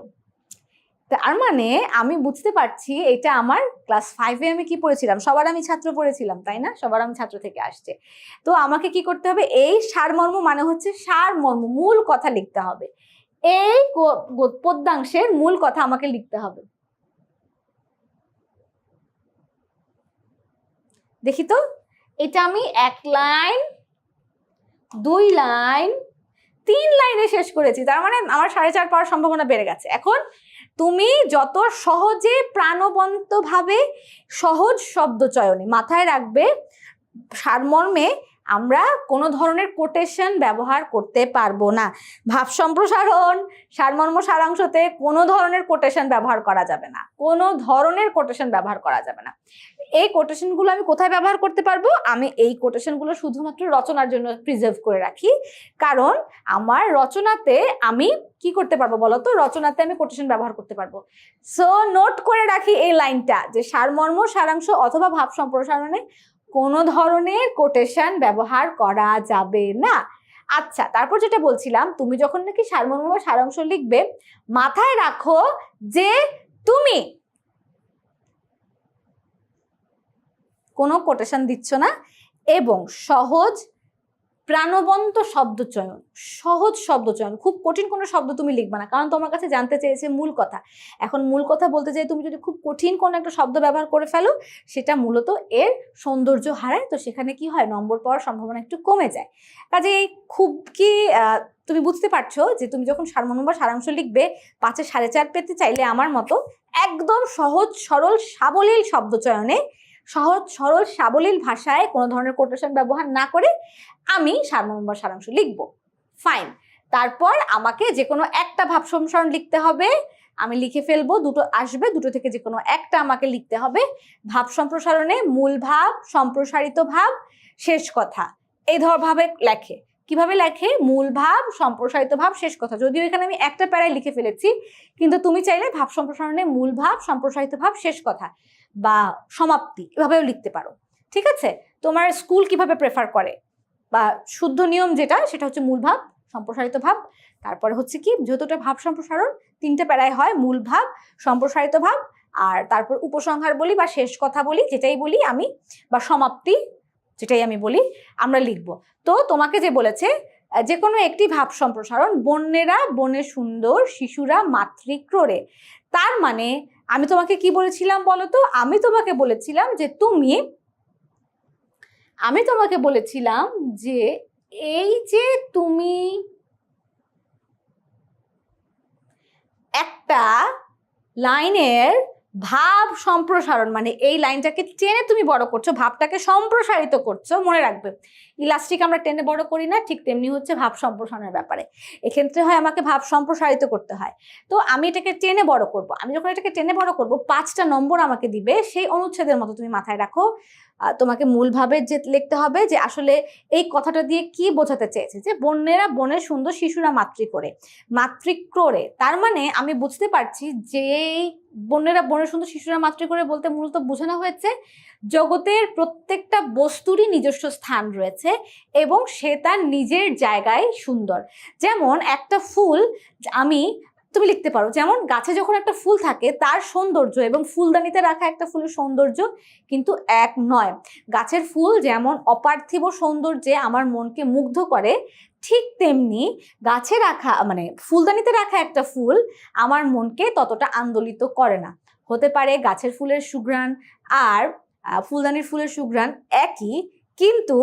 তার মানে আমি বুঝতে পারছি এটা আমার ক্লাস 5-এ আমি কি পড়েছিলাম, সবার আমি ছাত্র পড়েছিলাম, তাই না? সবার আমি ছাত্র থেকে আসছে। তো আমাকে কি করতে হবে, এই সারমর্ম মানে হচ্ছে সারমর্ম, মূল কথা লিখতে হবে। এই পদ্যাংশের মূল কথা আমাকে লিখতে হবে। দেখি তো, এটা আমি 1 লাইন, 2 লাইন, 3 লাইনে শেষ করেছি। তার মানে আমার 4.5 পাওয়ার সম্ভাবনা বেড়ে গেছে। এখন তুমি যত সহজে প্রাণবন্তভাবে সহজ শব্দ চয়নে মাথায় রাখবে, সারমর্মে আমরা কোনো ধরনের কোটেশন ব্যবহার করতে পারবো না। ভাব সম্প্রসারণ, সারমর্ম সারাংশতে কোনো ধরনের কোটেশন ব্যবহার করা যাবে না, কোনো ধরনের কোটেশন ব্যবহার করা যাবে না। এই কোটেশনগুলো আমি কোথায় ব্যবহার করতে পারবো? আমি এই কোটেশনগুলো শুধুমাত্র রচনার জন্য প্রিজার্ভ করে রাখি, কারণ আমার রচনাতে আমি কি করতে পারবো বলতো, রচনাতে আমি কোটেশন ব্যবহার করতে পারবো। সো নোট করে রাখি এই লাইনটা, যে সারমর্ম সারাংশ অথবা ভাব সম্প্রসারণে কোনো ধরনের কোটেশন ব্যবহার করা যাবে না। আচ্ছা, তারপর যেটা বলছিলাম, তুমি যখন নাকি সারমর্ম বা সারাংশ লিখবে, মাথায় রাখো যে তুমি কোনো কোটেশন দিচ্ছ না এবং সহজ প্রাণবন্ত শব্দচয়ন, সহজ শব্দচয়ন, খুব কঠিন কোনো শব্দ তুমি লিখবে না, কারণ তোমার কাছে জানতে চেয়েছে মূল কথা। এখন মূল কথা বলতে চাই, তুমি যদি খুব কঠিন কোনো একটা শব্দ ব্যবহার করে ফেলো, সেটা মূলত এর সৌন্দর্য হারায়, তো সেখানে কি হয়, নম্বর পাওয়ার সম্ভাবনা একটু কমে যায়। কাজেই খুব কি তুমি বুঝতে পারছো যে তুমি যখন সারমর্ম বা সারাংশ লিখবে, 5-এ 4.5 পেতে চাইলে আমার মতো একদম সহজ সরল সাবলীল শব্দচয়নে, সহজ সরল সাবলীল ভাষায় কোনো ধরনের কোটেশন ব্যবহার না করে আমি সারমর্ম বা সারাংশ লিখব। ফাইন। তারপর আমাকে যে কোনো একটা ভাব সম্প্রসারণ লিখতে হবে, আমি লিখে ফেলবো, দুটো আসবে, দুটো থেকে যে কোনো একটা আমাকে লিখতে হবে। ভাব সম্প্রসারণে মূল ভাব, সম্প্রসারিত ভাব, শেষ কথা, এই ভাবে লেখে। কিভাবে লেখে? মূল ভাব, সম্প্রসারিত ভাব, শেষ কথা। যদিও এখানে আমি একটা প্যারায় লিখে ফেলেছি, কিন্তু তুমি চাইলে ভাব সম্প্রসারণে মূল ভাব, সম্প্রসারিত ভাব, শেষ কথা বা সমাপ্তি এভাবেও লিখতে পারো। ঠিক আছে? তোমার স্কুল কিভাবে প্রেফার করে বা শুদ্ধ নিয়ম যেটা, সেটা হচ্ছে মূল ভাব, সম্প্রসারিত ভাব, তারপরে হচ্ছে কি, যেহেতু এটা ভাব সম্প্রসারণ 3টে প্যারায় হয়, মূল ভাব, সম্প্রসারিত ভাব, আর তারপর উপসংহার বলি বা শেষ কথা বলি, যেটাই বলি আমি, বা সমাপ্তি যেটাই আমি বলি, আমরা লিখব। তো তোমাকে যে বলেছে যে কোনো একটি ভাব সম্প্রসারণ, বন্যেরা বনে সুন্দর, শিশুরা মাতৃক্রোড়ে, তার মানে আমি তোমাকে কি বলেছিলাম বলো তো? আমি তোমাকে বলেছিলাম যে এই যে তুমি একটা লাইনের ভাব সম্প্রসারণ, মানে এই লাইনটাকে টেনে তুমি বড় করছো, ভাবটাকে সম্প্রসারিত করছো। মনে রাখবে, ইলাস্টিক আমরা টেনে বড় করি না, ঠিক তেমনি হচ্ছে ভাব সম্প্রসারণের ব্যাপারে। এক্ষেত্রে হয় আমাকে ভাব সম্প্রসারিত করতে হয়। তো আমি এটাকে টেনে বড় করব। আমি যখন এটাকে টেনে বড় করব, 5টা নম্বর আমাকে দিবে, সেই অনুচ্ছেদের মতো তুমি মাথায় রাখো। তোমাকে মূলভাবে যে লিখতে হবে যে আসলে এই কথাটা দিয়ে কি বোঝাতে চেয়েছে, যে বন্যেরা বনে সুন্দর, শিশুরা মাতৃক্রোড়ে, তার মানে আমি বুঝতে পারছি যে বন্যেরা বনে সুন্দর, শিশুরা মাতৃক্রোড়ে বলতে মূলত বোঝানো হয়েছে জগতের প্রত্যেকটা বস্তুরই নিজস্ব স্থান রয়েছে এবং সে তার নিজের জায়গায় সুন্দর। যেমন একটা ফুল তুমি লিখতে পারো, যেমন গাছে যখন একটা ফুল থাকে, তার সৌন্দর্য এবং ফুলদানিতে রাখা একটা ফুলের সৌন্দর্য কিন্তু এক নয়। গাছের ফুল যেমন অপার্থিব সৌন্দর্যে আমার মনকে মুগ্ধ করে, ঠিক তেমনি গাছে রাখা মানে ফুলদানিতে রাখা একটা ফুল আমার মনকে ততটা আন্দোলিত করে না। হতে পারে গাছের ফুলের সুঘ্রাণ আর ফুলদানির ফুলের সুঘ্রাণ একই, কিন্তু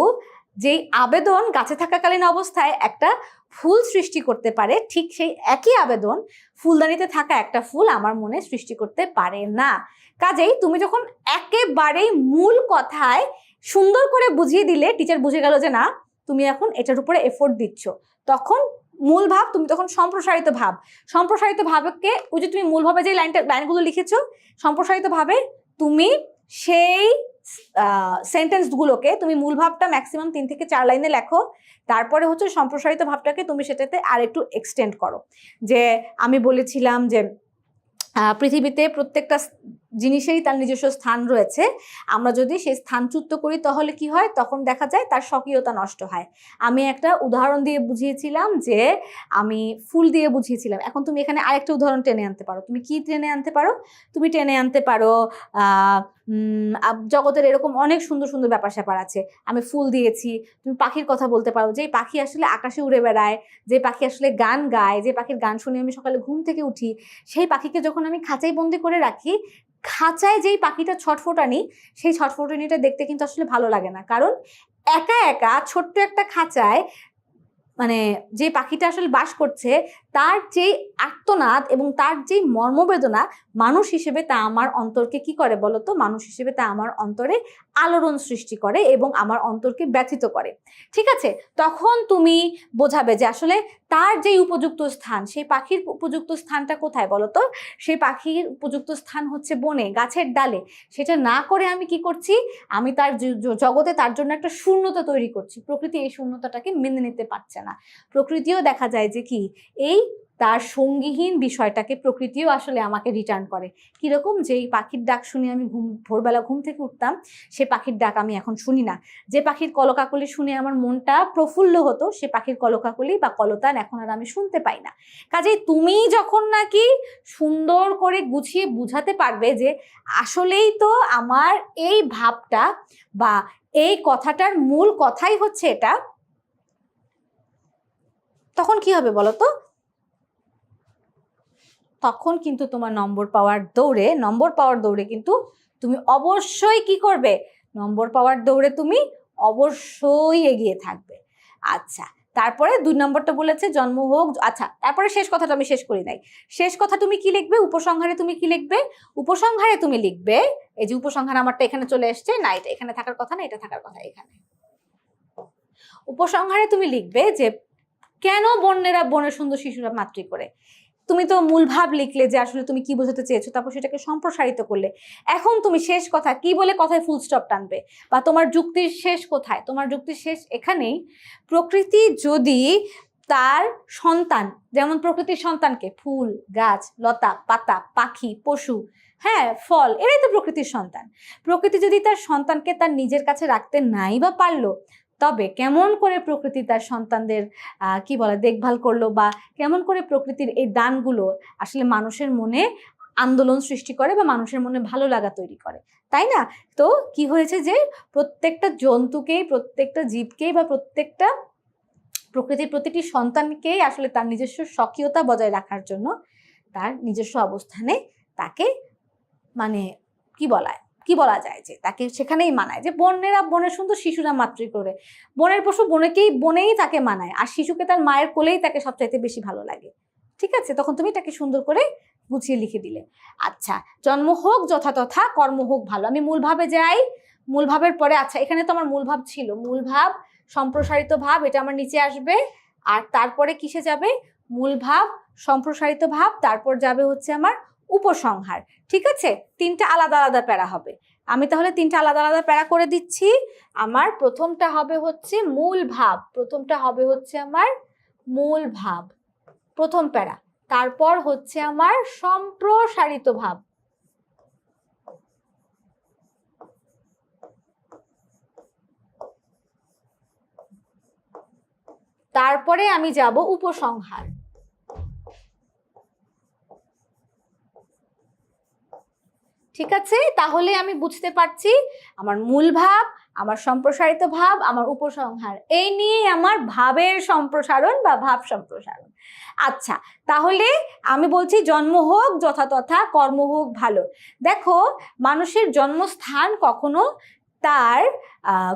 যেই আবেদন গাছে থাকাকালীন অবস্থায় একটা ফুল সৃষ্টি করতে পারে, ঠিক সেই একই আবেদন ফুলদানিতে থাকা একটা ফুল আমার মনে সৃষ্টি করতে পারে না। কাজেই তুমি যখন একেবারেই মূল কথায় সুন্দর করে বুঝিয়ে দিলে, টিচার বুঝে গেল যে না তুমি এখন এটার উপরে এফোর্ট দিচ্ছ, তখন মূল ভাব, তুমি তখন সম্প্রসারিত ভাবকে, ওই যে তুমি মূল ভাবে যে লাইনগুলো লিখেছো, সম্প্রসারিত ভাবে তুমি সেই সেন্টেন্সগুলোকে তুমি মূল ভাবটা ম্যাক্সিমাম 3 থেকে 4 লাইনে লেখো। তারপরে হচ্ছে সম্প্রসারিত ভাবটাকে তুমি সেটাতে আর একটু এক্সটেন্ড করো। যে আমি বলেছিলাম যে পৃথিবীতে প্রত্যেকটা জিনিসেরই তার নিজস্ব স্থান রয়েছে, আমরা যদি সেই স্থানচ্যুত করি তাহলে কি হয়, তখন দেখা যায় তার স্বকীয়তা নষ্ট হয়। আমি একটা উদাহরণ দিয়ে বুঝিয়েছিলাম যে আমি ফুল দিয়ে বুঝিয়েছিলাম, এখন তুমি এখানে আরেকটা উদাহরণ টেনে আনতে পারো। তুমি কি টেনে আনতে পারো? তুমি টেনে আনতে পারো জগতের এরকম অনেক সুন্দর সুন্দর ব্যাপার স্যাপার আছে, আমি ফুল দিয়েছি। তুমি পাখির কথা বলতে পারো, যে পাখি আসলে আকাশে উড়ে বেড়ায়, যে পাখি আসলে গান গায়, যে পাখির গান শুনে আমি সকালে ঘুম থেকে উঠি, সেই পাখিকে যখন আমি খাঁচায় বন্দি করে রাখি, খাঁচায় যেই পাখিটা ছটফটানি, সেই ছটফটানিটা দেখতে কিন্তু আসলে ভালো লাগে না, কারণ একা একা ছোট্ট একটা খাঁচায় মানে যে পাখিটা আসলে বাস করছে, তার যেই আর্তনাদ এবং তার যেই মর্মবেদনা, মানুষ হিসেবে তা আমার অন্তরকে কি করে বলতো, মানুষ হিসেবে তা আমার অন্তরে আলোড়ন সৃষ্টি করে এবং আমার অন্তরকে ব্যথিত করে। ঠিক আছে, তখন তুমি বোঝাবে যে আসলে তার যেই উপযুক্ত স্থান, সেই পাখির উপযুক্ত স্থানটা কোথায় বলতো? সেই পাখির উপযুক্ত স্থান হচ্ছে বনে, গাছের ডালে। সেটা না করে আমি কি করছি, আমি তার জগতে তার জন্য একটা শূন্যতা তৈরি করছি। প্রকৃতি এই শূন্যতাটাকে মেনে নিতে পারছে না। প্রকৃতিও দেখা যায় যে কি, এই তার সঙ্গীহীন বিষয়টাকে প্রকৃতিও আসলে আমাকে রিটার্ন করে। কিরকম, যে এই পাখির ডাক শুনে আমি ভোরবেলা ঘুম থেকে উঠতাম, সে পাখির ডাক আমি এখন শুনি না। যে পাখির কলকাকলি শুনে আমার মনটা প্রফুল্ল হতো, সে পাখির কলকাকলি বা কলতান এখন আর আমি শুনতে পাই না। কাজেই তুমি যখন নাকি সুন্দর করে গুছিয়ে বুঝাতে পারবে যে আসলেই তো আমার এই ভাবটা বা এই কথাটার মূল কথাই হচ্ছে এটা, তখন কি হবে বলো তো? তখন কিন্তু তোমার নম্বর পাওয়ার দৌড়ে কিন্তু তুমি অবশ্যই কি করবে, নম্বর পাওয়ার দৌড়ে তুমি অবশ্যই এগিয়ে থাকবে। আচ্ছা, তারপরে 2 নম্বরটা বলেছে জন্ম হোক। আচ্ছা, তারপরে শেষ কথাটা আমি শেষ করি নাই। শেষ কথা তুমি কি লিখবে? উপসংহারে তুমি কি লিখবে? উপসংহারে তুমি লিখবে, এই যে উপসংহার আমারটা এখানে চলে এসছে না, এটা এখানে থাকার কথা না, এটা থাকার কথা এখানে। উপসংহারে তুমি লিখবে যে কেন বন্যেরা বনে সুন্দর শিশুরা মাতৃ করে। তুমি তো মূল ভাব লিখলে যে আসলে তুমি কি বোঝাতে চেয়েছো, তারপর সেটাকে সম্প্রসারিত করলে। এখন তুমি শেষ কথা কি বলে কথায় ফুল স্টপ টানবে, বা তোমার যুক্তির শেষ কোথায়? তোমার যুক্তির শেষ এখানেই। প্রকৃতি যদি তার সন্তান, যেমন প্রকৃতির সন্তানকে ফুল, গাছ, লতা, পাতা, পাখি, পশু, হ্যাঁ ফল, এরাই তো প্রকৃতির সন্তান। প্রকৃতি যদি তার সন্তানকে তার নিজের কাছে রাখতে নাই বা পারলো, তবে কেমন করে প্রকৃতি তার সন্তানদের কি বলে দেখভাল করলো, বা কেমন করে প্রকৃতির এই দানগুলো আসলে মানুষের মনে আন্দোলন সৃষ্টি করে বা মানুষের মনে ভালো লাগা তৈরি করে, তাই না? তো কি হয়েছে যে প্রত্যেকটা জন্তুকেই, প্রত্যেকটা জীবকেই বা প্রত্যেকটা প্রকৃতির প্রতিটি সন্তানকেই আসলে তার নিজস্ব স্বকীয়তা বজায় রাখার জন্য তার নিজস্ব অবস্থানে তাকে মানে কি বলা যায় যে তাকে সেখানেই মানায়। যে বনেরা বনে সুন্দর শিশুরা মাতৃ করে, বনের পশু বনেই তাকে মানায়, আর শিশুকে তার মায়ের কোলেই তাকে সবচাইতে বেশি ভালো লাগে। ঠিক আছে, তখন তুমি তাকে সুন্দর করে গুছিয়ে লিখে দিলে। আচ্ছা, জন্ম হোক যথাতথা, কর্ম হোক ভালো। আমি মূল ভাবে যাই। মূল ভাবের পরে, আচ্ছা এখানে তো আমার মূল ভাব ছিল, মূল ভাব, সম্প্রসারিত ভাব, এটা আমার নিচে আসবে। আর তারপরে কিসে যাবে? মূল ভাব, সম্প্রসারিত ভাব, তারপর যাবে হচ্ছে আমার উপসংহার। ঠিক আছে, 3টা আলাদা আলাদা প্যারা হবে। আমি তাহলে 3টা আলাদা আলাদা প্যারা করে দিচ্ছি। আমার প্রথমটা হবে হচ্ছে মূল ভাব, প্রথমটা হবে হচ্ছে আমার মূল ভাব, প্রথম প্যারা। তারপর হচ্ছে আমার সম্প্রসারিত ভাব, তারপরে আমি যাব উপসংহার। ঠিক আছে, তাহলে আমি বুঝতে পারছি আমার মূল ভাব, আমার সম্প্রসারিত ভাব, আমার উপসংহার, এই নিয়ে আমার ভাবের সম্প্রসারণ বা ভাব সম্প্রসারণ। আচ্ছা, তাহলে আমি বলছি জন্ম হোক যথাতথা, কর্ম হোক ভালো। দেখো, মানুষের জন্মস্থান কখনো তার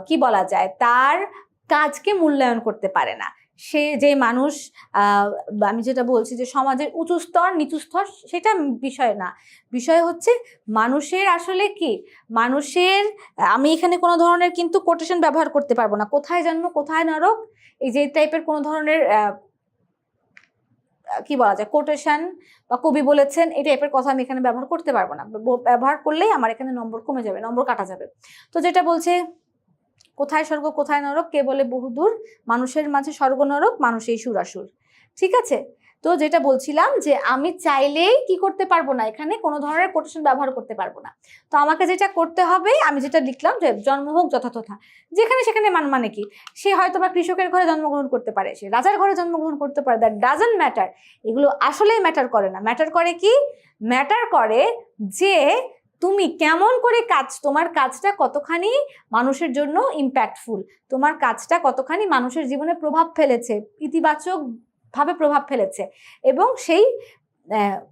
কি বলা যায়, তার কাজকে মূল্যায়ন করতে পারে না। সে যে মানুষ, আমি যেটা বলছি যে সমাজের উঁচু স্তর নিচু স্তর, সেটা বিষয় না। বিষয় হচ্ছে মানুষের আসলে কি, মানুষের, আমি এখানে কোনো ধরনের কিন্তু কোটেশন ব্যবহার করতে পারবো না, কোথায় জন্ম কোথায় নরক, এই যে টাইপের কোনো ধরনের কি বলা যায় কোটেশন বা কবি বলেছেন এই টাইপের কথা আমি এখানে ব্যবহার করতে পারবো না। ব্যবহার করলেই আমার এখানে নম্বর কমে যাবে, নম্বর কাটা যাবে। তো যেটা বলছে, কোথায় স্বর্গ কোথায় নরক, কে বলে বহুদূর, মানুষের মাঝে স্বর্গ নরক, মানুষেই সুরাসুর। ঠিক আছে, তো যেটা বলছিলাম যে আমি চাইলেই কি করতে পারবো না, এখানে কোনো ধরনের কোটেশন ব্যবহার করতে পারবো না। তো আমাকে যেটা করতে হবে, আমি যেটা লিখলাম যে জন্ম হোক যথাতথা, যেখানে সেখানে মানে কি, সে হয়তো বা কৃষকের ঘরে জন্মগ্রহণ করতে পারে, সে রাজার ঘরে জন্মগ্রহণ করতে পারে, দ্যাট ডাজন্ট ম্যাটার। এগুলো আসলেই ম্যাটার করে না। ম্যাটার করে কি, ম্যাটার করে যে তুমি কেমন করে তোমার কাজটা কতখানি মানুষের জন্য ইম্প্যাক্টফুল, তোমার কাজটা কতখানি মানুষের জীবনে প্রভাব ফেলেছে, ইতিবাচক ভাবে প্রভাব ফেলেছে, এবং সেই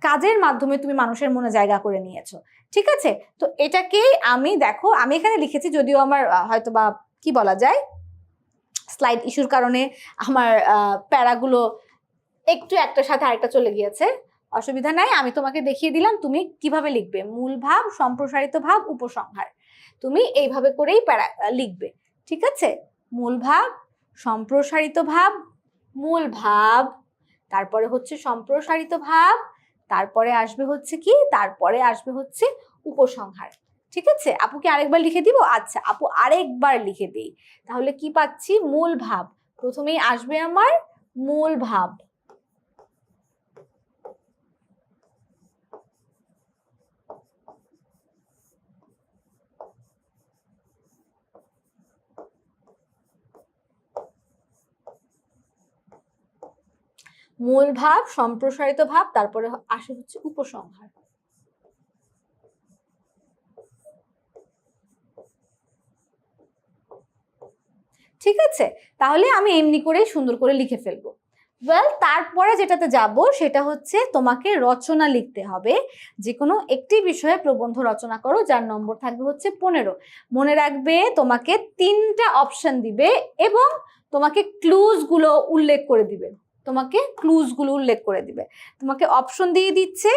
কাজের মাধ্যমে তুমি মানুষের মনে জায়গা করে নিয়েছো। ঠিক আছে, তো এটাকেই আমি, দেখো আমি এখানে লিখেছি, যদিও আমার হয়তো বা কি বলা যায়, স্লাইড ইস্যুর কারণে আমার প্যারাগুলো একটু একটার সাথে আরেকটা চলে গিয়েছে, অসুবিধা নাই, আমি তোমাকে দেখিয়ে দিলাম তুমি কিভাবে লিখবে। মূল ভাব, সম্প্রসারিত ভাব, উপসংহার, তুমি এইভাবে করেই প্যারা লিখবে। ঠিক আছে, মূল ভাব, সম্প্রসারিত ভাব, মূল ভাব, তারপরে হচ্ছে সম্প্রসারিত ভাব, তারপরে আসবে হচ্ছে কি, তারপরে আসবে হচ্ছে উপসংহার। ঠিক আছে, আপুকে আরেকবার লিখে দিব? আচ্ছা, আপু আরেকবার লিখে দিই, তাহলে কি পাচ্ছি, মূল ভাব, প্রথমেই আসবে আমার মূল ভাব, মূল ভাব, সম্প্রসারিত ভাব, তারপরে আসে হচ্ছে উপসংহার। ঠিক আছে, তাহলে আমি এমনি করেই সুন্দর করে লিখে ফেলবো। ওয়েল, তারপরে যেটাতে যাব সেটা হচ্ছে তোমাকে রচনা লিখতে হবে। যে কোনো একটি বিষয়ে প্রবন্ধ রচনা করো, যার নম্বর থাকবে হচ্ছে 15। মনে রাখবে তোমাকে 3টা অপশন দিবে এবং তোমাকে ক্লুজগুলো উল্লেখ করে দিবে, তোমাকে ক্লুজগুলো উল্লেখ করে দিবে। তোমাকে অপশন দিয়ে দিচ্ছে,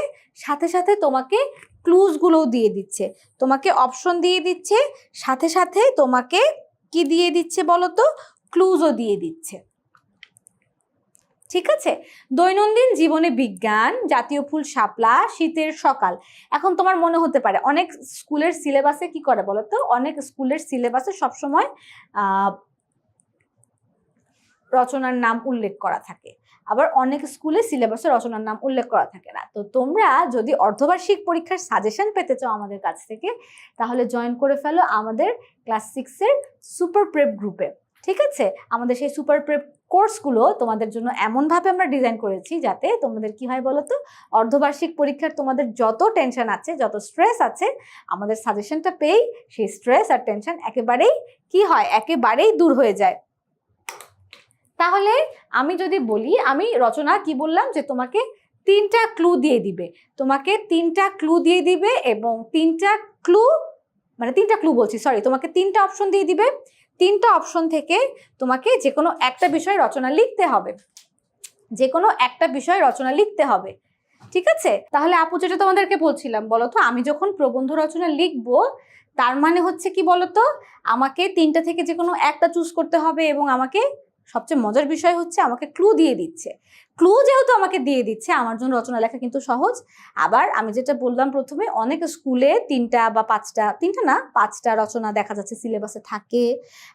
সাথে সাথে তোমাকে ক্লুজগুলোও দিয়ে দিচ্ছে। তোমাকে অপশন দিয়ে দিচ্ছে, সাথে সাথে তোমাকে কি দিয়ে দিচ্ছে বলো তো, ক্লুজও দিয়ে দিচ্ছে। ঠিক আছে, দৈনন্দিন জীবনে বিজ্ঞান, জাতীয় ফুল শাপলা, শীতের সকাল। এখন তোমার মনে হতে পারে অনেক স্কুলের সিলেবাসে কি করে বলো তো, অনেক স্কুলের সিলেবাসে সবসময় রচনার নাম উল্লেখ করা থাকে, আবার অনেক স্কুলে সিলেবাসে রচনার নাম উল্লেখ করা থাকে না। তো তোমরা যদি অর্ধবার্ষিক পরীক্ষার সাজেশন পেতে চাও আমাদের কাছ থেকে, তাহলে জয়েন করে ফেলো আমাদের ক্লাস 6-এর সুপার প্রেপ গ্রুপে। ঠিক আছে, আমাদের সেই সুপার প্রেপ কোর্সগুলো তোমাদের জন্য এমনভাবে আমরা ডিজাইন করেছি যাতে তোমাদের কি হয় বলো তো, অর্ধবার্ষিক পরীক্ষার তোমাদের যত টেনশন আছে, যত স্ট্রেস আছে, আমাদের সাজেশনটা পেয়েই সেই স্ট্রেস আর টেনশন একেবারেই কি হয়, একেবারেই দূর হয়ে যায়। তাহলে আমি যদি বলি, আমি রচনা কি বললাম যে তোমাকে 3টা ক্লু দিয়ে দিবে, তোমাকে 3টা ক্লু দিয়ে দিবে, এবং 3টা ক্লু মানে 3টা ক্লু বলছি, সরি, তোমাকে 3টা অপশন দিয়ে দিবে। 3টা অপশন থেকে তোমাকে যে কোনো একটা বিষয় রচনা লিখতে হবে, যে কোনো একটা বিষয় রচনা লিখতে হবে। ঠিক আছে, তাহলে আপু যেটা তোমাদেরকে বলছিলাম বলো তো, আমি যখন প্রবন্ধ রচনা লিখবো তার মানে হচ্ছে কি বলতো, আমাকে 3টা থেকে যে কোনো একটা চুজ করতে হবে, এবং আমাকে সবচেয়ে মজার বিষয় হচ্ছে আমাকে ক্লু দিয়ে দিচ্ছে। ক্লু যেহেতু আমাকে দিয়ে দিচ্ছে, আমার জন্য রচনা লেখা কিন্তু সহজ। আবার আমি যেটা বললাম প্রথমে, অনেক স্কুলে 3টা বা 5টা, 3টা না 5টা রচনা দেখা যাচ্ছে সিলেবাসে থাকে,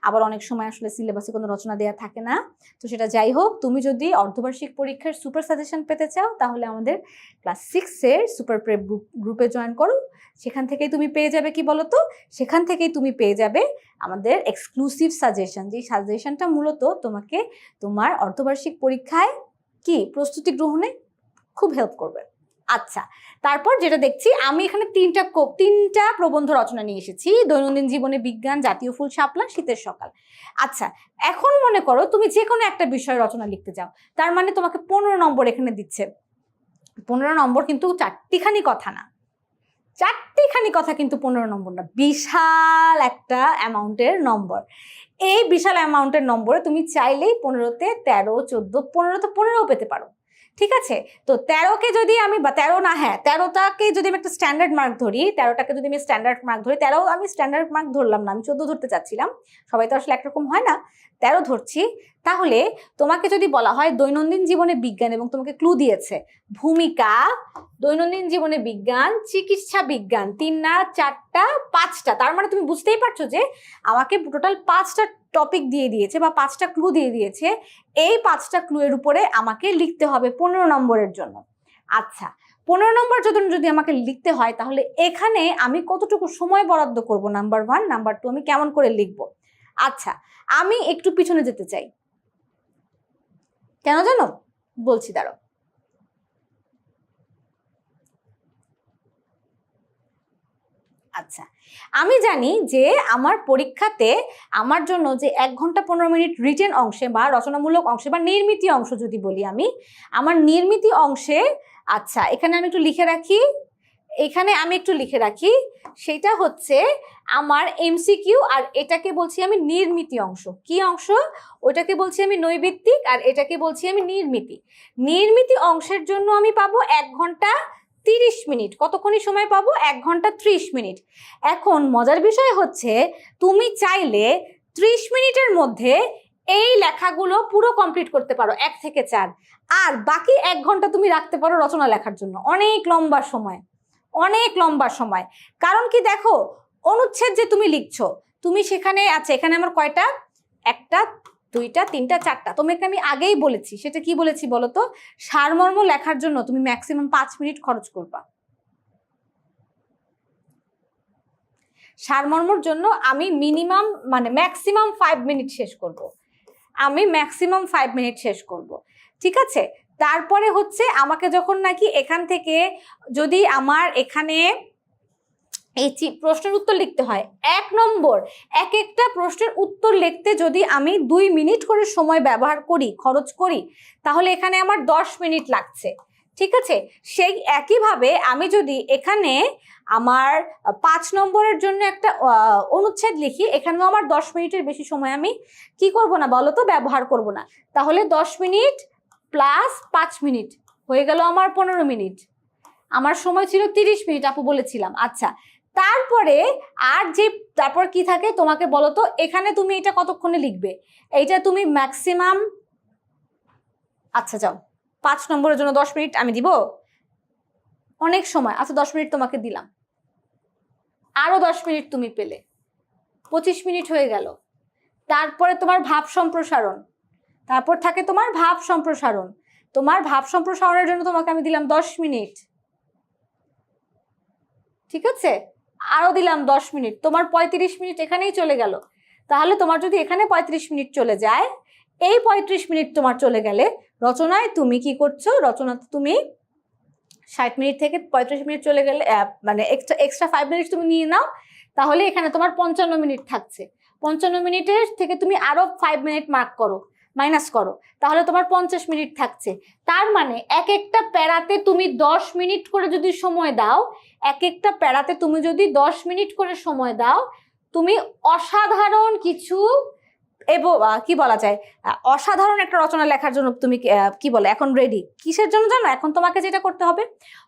আবার অনেক সময় আসলে সিলেবাসে কোনো রচনা দেওয়া থাকে না। তো সেটা যাই হোক, তুমি যদি অর্ধবার্ষিক পরীক্ষার সুপার সাজেশন পেতে চাও, তাহলে আমাদের ক্লাস 6-এর সুপার প্রেপ গ্রুপে জয়েন করো। সেখান থেকেই তুমি পেয়ে যাবে কি বলতো, সেখান থেকেই তুমি পেয়ে যাবে আমাদের এক্সক্লুসিভ সাজেশন, যে সাজেশনটা মূলত তোমাকে তোমার অর্ধবার্ষিক পরীক্ষায় কি প্রস্তুতি গ্রহণে খুব হেল্প করবে। আচ্ছা, তারপর যেটা দেখছি, আমি এখানে 3টা প্রবন্ধ রচনা নিয়ে এসেছি, দৈনন্দিন জীবনে বিজ্ঞান, জাতীয় ফুল শাপলা, শীতের সকাল। আচ্ছা, এখন মনে করো তুমি যে কোনো একটা বিষয় রচনা লিখতে চাও, তার মানে তোমাকে 15 নম্বর এখানে দিচ্ছে। 15 নম্বর কিন্তু 4টিখানি কথা না, 4টিখানি কথা কিন্তু 15 নম্বর না, বিশাল একটা অ্যামাউন্টের নম্বর। এই বিশাল অ্যামাউন্টের নম্বরে তুমি চাইলেই 15-তে 13, 14, 15 তো 15ও পেতে পারো। ঠিক আছে, তো 13কে যদি আমি, বা 13 না, হ্যাঁ 13টাকে যদি আমি একটা স্ট্যান্ডার্ড মার্ক ধরি, 13টাকে যদি আমি স্ট্যান্ডার্ড মার্ক ধরি, 13 আমি স্ট্যান্ডার্ড মার্ক ধরলাম না, আমি 14 ধরতে চাচ্ছিলাম, সবাই তো আসলে একরকম হয় না, 13 ধরছি। তাহলে তোমাকে যদি বলা হয় দৈনন্দিন জীবনে বিজ্ঞান, এবং তোমাকে ক্লু দিয়েছে ভূমিকা, দৈনন্দিন জীবনে বিজ্ঞান, চিকিৎসা বিজ্ঞান, 3 না 4টা 5টা, তার মানে তুমি বুঝতেই পারছো যে আমাকে টোটাল 5টা টপিক দিয়ে দিয়েছে বা 5টা ক্লু দিয়ে দিয়েছে, এই 5টা ক্লু এর উপরে আমাকে লিখতে হবে 15 নম্বরের জন্য। আচ্ছা, 15 নম্বর যদি আমাকে লিখতে হয়, তাহলে এখানে আমি কতটুকু সময় বরাদ্দ করব? নাম্বার 1, নাম্বার 2 আমি কেমন করে লিখবো? আচ্ছা, আমি একটু পিছনে যেতে চাই। কেন জানো? বলছি, দাঁড়াও। আচ্ছা, আমি জানি যে আমার পরীক্ষাতে আমার জন্য যে 1 ঘন্টা 15 মিনিট রিটেন অংশে বা রচনামূলক অংশে বা নির্মিতি অংশ যদি বলি আমি, আমার নির্মিতি অংশে, আচ্ছা এখানে আমি একটু লিখে রাখি, সেটা হচ্ছে আমার এমসিকিউ, আর এটাকে বলছি আমি নির্মিতি অংশ। কি অংশ? ওইটাকে বলছি আমি নৈবেত্তিক, আর এটাকে বলছি আমি নির্মিতি। নির্মিতি অংশের জন্য আমি পাবো 1 ঘন্টা 30 মিনিট। কতক্ষণই সময় পাবো? 1 ঘন্টা 30 মিনিট। এখন মজার বিষয় হচ্ছে, তুমি চাইলে 30 মিনিটের মধ্যে এই লেখাগুলো পুরো কমপ্লিট করতে পারো, 1 থেকে 4, আর বাকি 1 ঘন্টা তুমি রাখতে পারো রচনা লেখার জন্য। অনেক লম্বা সময়, অনেক লম্বা সময়। কারণ কি দেখো, অনুচ্ছেদ যে তুমি লিখছো, তুমি সেখানে, আচ্ছা এখানে আমার কয়টা? 1টা 2টা 3টা 4টা। তোমাকে আমি আগেই বলেছি, সেটা কি বলেছি বলো তো? সারমর্ম লেখার জন্য তুমি ম্যাক্সিমাম 5 মিনিট খরচ করবা। সারমর্মর জন্য আমি মিনিমাম মানে ম্যাক্সিমাম 5 মিনিট শেষ করব। ঠিক আছে? তারপরে হচ্ছে আমাকে যখন নাকি এখান থেকে যদি আমার এখানে এই প্রশ্নের উত্তর লিখতে হয়, 1 নম্বর এক একটা প্রশ্নের উত্তর লিখতে যদি আমি 2 মিনিট করে সময় খরচ করি, তাহলে এখানে আমার 10 মিনিট লাগছে। ঠিক আছে? সেই একইভাবে আমি যদি এখানে আমার 5 নম্বরের জন্য একটা অনুচ্ছেদ লিখি, এখানেও আমার 10 মিনিটের বেশি সময় আমি কি করব না বলো তো? ব্যবহার করব না। তাহলে 10 মিনিট প্লাস 5 মিনিট হয়ে গেল আমার 15 মিনিট। আমার সময় ছিল 30 মিনিট, আপু বলেছিলাম। আচ্ছা, তারপর কি থাকে তোমাকে বলো তো? এখানে তুমি এটা কতক্ষণে লিখবে? এইটা তুমি ম্যাক্সিমাম, আচ্ছা যাও, 5 নম্বরের জন্য 10 মিনিট আমি দিব? অনেক সময়। আচ্ছা 10 মিনিট তোমাকে দিলাম, আরো 10 মিনিট তুমি পেলে, 25 মিনিট হয়ে গেল। তারপরে তোমার ভাব সম্প্রসারণ, তারপর থাকে তোমার ভাব সম্প্রসারণের জন্য তোমাকে আমি দিলাম 10 মিনিট। ঠিক আছে? আরো দিলাম 10 মিনিট, তোমার 35 মিনিট এখানেই চলে গেল। তাহলে তোমার যদি এখানে 35 মিনিট চলে যায়, এই 35 মিনিট তোমার চলে গেলে রচনায় তুমি কি করছো? রচনাতে তুমি 60 মিনিট থেকে 35 মিনিট চলে গেলে, মানে এক্সট্রা 5 মিনিট তুমি নিয়ে নাও, তাহলে এখানে তোমার 55 মিনিট থাকছে। 55 মিনিটের থেকে তুমি আরো 5 মিনিট মাইনাস করো, তাহলে তোমার 50 মিনিট থাকছে। তার মানে এক একটা প্যারাতে তুমি 10 মিনিট করে যদি সময় দাও, তুমি অসাধারণ কিছু, এবং কি বলা যায়, অসাধারণ একটা রচনা লেখার জন্য তুমি কি বলে এখন রেডি। কিসের জন্য জানো? এখন তোমাকে যেটা করতে হবে,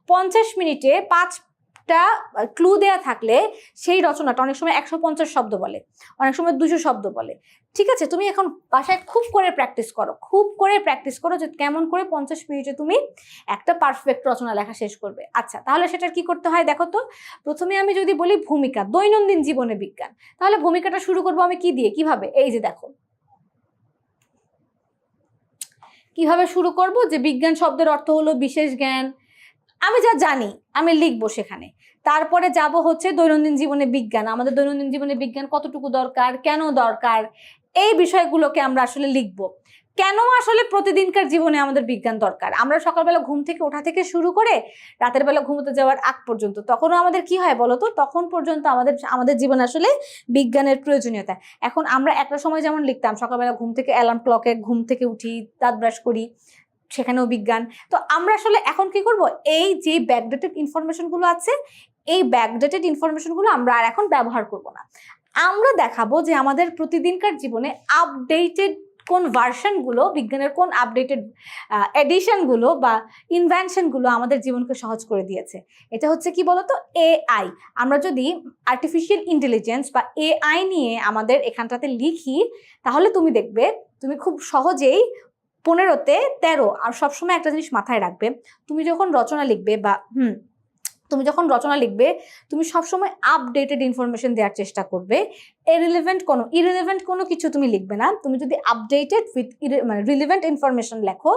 50 মিনিটে 5টা ক্লু দেয়া থাকলে সেই রচনাটা অনেক সময় 150 শব্দ বলে, অনেক সময় 200 শব্দ বলে। ঠিক আছে? তুমি এখন বাসায় খুব করে প্র্যাকটিস করো যে কেমন করে 50 মিনিটে তুমি একটা পারফেক্ট রচনা লেখা শেষ করবে। আচ্ছা, তাহলে সেটার কি করতে হয় দেখো তো। প্রথমে আমি যদি বলি ভূমিকা, দৈনন্দিন জীবনে বিজ্ঞান, তাহলে ভূমিকাটা শুরু করবো আমি কি দিয়ে? কিভাবে? এই যে দেখো, কিভাবে শুরু করব? যে বিজ্ঞান শব্দের অর্থ হলো বিশেষ জ্ঞান, আমি যা জানি আমি লিখবো সেখানে। তারপরে যাব হচ্ছে দৈনন্দিন জীবনে বিজ্ঞান, আমাদের দৈনন্দিন জীবনে বিজ্ঞান কতটুকু দরকার, কেন দরকার, এই বিষয়গুলোকে আমরা আসলে লিখবো। কেন আসলে প্রতিদিনকার জীবনে আমাদের বিজ্ঞান দরকার? আমরা সকালবেলা ঘুম থেকে ওঠা থেকে শুরু করে রাতের বেলা ঘুমোতে যাওয়ার আগ পর্যন্ত, তখনও আমাদের কি হয় বলো তো? তখন পর্যন্ত আমাদের জীবনে আসলে বিজ্ঞানের প্রয়োজনীয়তা। এখন আমরা একটা সময় যেমন লিখতাম, সকালবেলা ঘুম থেকে অ্যালার্ম ক্লকে ঘুম থেকে উঠি, দাঁত ব্রাশ করি, সেখানেও বিজ্ঞান। তো আমরা আসলে এখন কি করব? এই যে ব্যাকডেটেড ইনফরমেশনগুলো আছে, এই ব্যাকডেটেড ইনফরমেশনগুলো আমরা আর এখন ব্যবহার করব না। আমরা দেখাবো যে আমাদের প্রতিদিনকার জীবনে আপডেটেড কোন ভার্সনগুলো, বিজ্ঞানের কোন আপডেটেড এডিশনগুলো বা ইনভেনশনগুলো আমাদের জীবনকে সহজ করে দিয়েছে। এটা হচ্ছে কি বলতো? এআই। আমরা যদি আর্টিফিশিয়াল ইন্টেলিজেন্স বা এআই নিয়ে আমাদের এখানটাতে লিখি, তাহলে তুমি দেখবে তুমি খুব সহজেই 15তে 13, আর সবসময় একটা জিনিস মাথায় রাখবে, তুমি যখন রচনা লিখবে বা তুমি যখন রচনা লিখবে তুমি সবসময় আপডেটেড ইনফরমেশন দেওয়ার চেষ্টা করবে। ইরেলেভেন্ট কোনো কিছু তুমি লিখবে না। তুমি যদি আপডেটেড উইথ মানে রিলেভেন্ট ইনফরমেশন লেখো,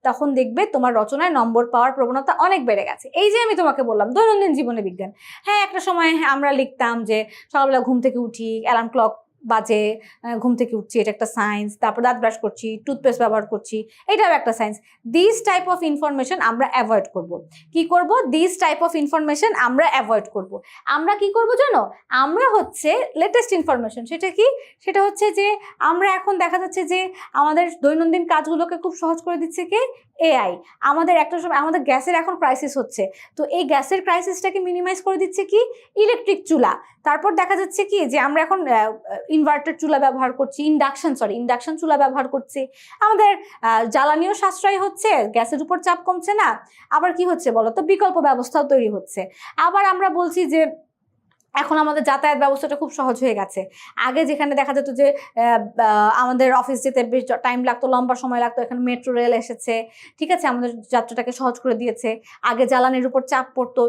তখন দেখবে তোমার রচনায় নম্বর পাওয়ার প্রবণতা অনেক বেড়ে গেছে। এই যে আমি তোমাকে বললাম দৈনন্দিন জীবনে বিজ্ঞান, হ্যাঁ একটা সময় আমরা লিখতাম যে সকালবেলা ঘুম থেকে উঠি, অ্যালার্ম ক্লক বাজে, ঘুম থেকে উঠছি, এটা একটা সায়েন্স। তারপর দাঁত ব্রাশ করছি, টুথপেস্ট ব্যবহার করছি, এটাও একটা science. This type of information আমরা অ্যাভয়েড করব। কি করব? দিস টাইপ অফ ইনফরমেশন আমরা অ্যাভয়েড করব। আমরা কি করব জানো? আমরা হচ্ছে লেটেস্ট ইনফরমেশন। সেটা কি? সেটা হচ্ছে যে আমরা এখন দেখা যাচ্ছে যে আমাদের দৈনন্দিন কাজগুলোকে খুব সহজ করে দিচ্ছে কে? এআই। আমাদের একটা সময় আমাদের গ্যাসের এখন ক্রাইসিস হচ্ছে, তো এই গ্যাসের ক্রাইসিসটাকে মিনিমাইজ করে দিচ্ছে কি? ইলেকট্রিক চুলা। তারপর দেখা যাচ্ছে কি যে আমরা এখন ইনভার্টার চুলা ব্যবহার করছি, ইন্ডাকশন চুলা ব্যবহার করছি। আমাদের জ্বালানিও সাশ্রয় হচ্ছে, গ্যাসের উপর চাপ কমছে না। আবার কি হচ্ছে বলো তো? বিকল্প ব্যবস্থাও তৈরি হচ্ছে। আবার আমরা বলছি যে এখন আমাদের যাতায়াত ব্যবস্থাটা খুব সহজ হয়ে গেছে। আগে যেখানে দেখা যেত যে আমাদের অফিস যেতে বেশ টাইম লাগতো, লম্বা সময় লাগতো, এখন মেট্রো রেল এসেছে, ঠিক আছে, আমাদের যাত্রাটাকে সহজ করে দিয়েছে। আগে জ্বালানির উপর চাপ পড়তো,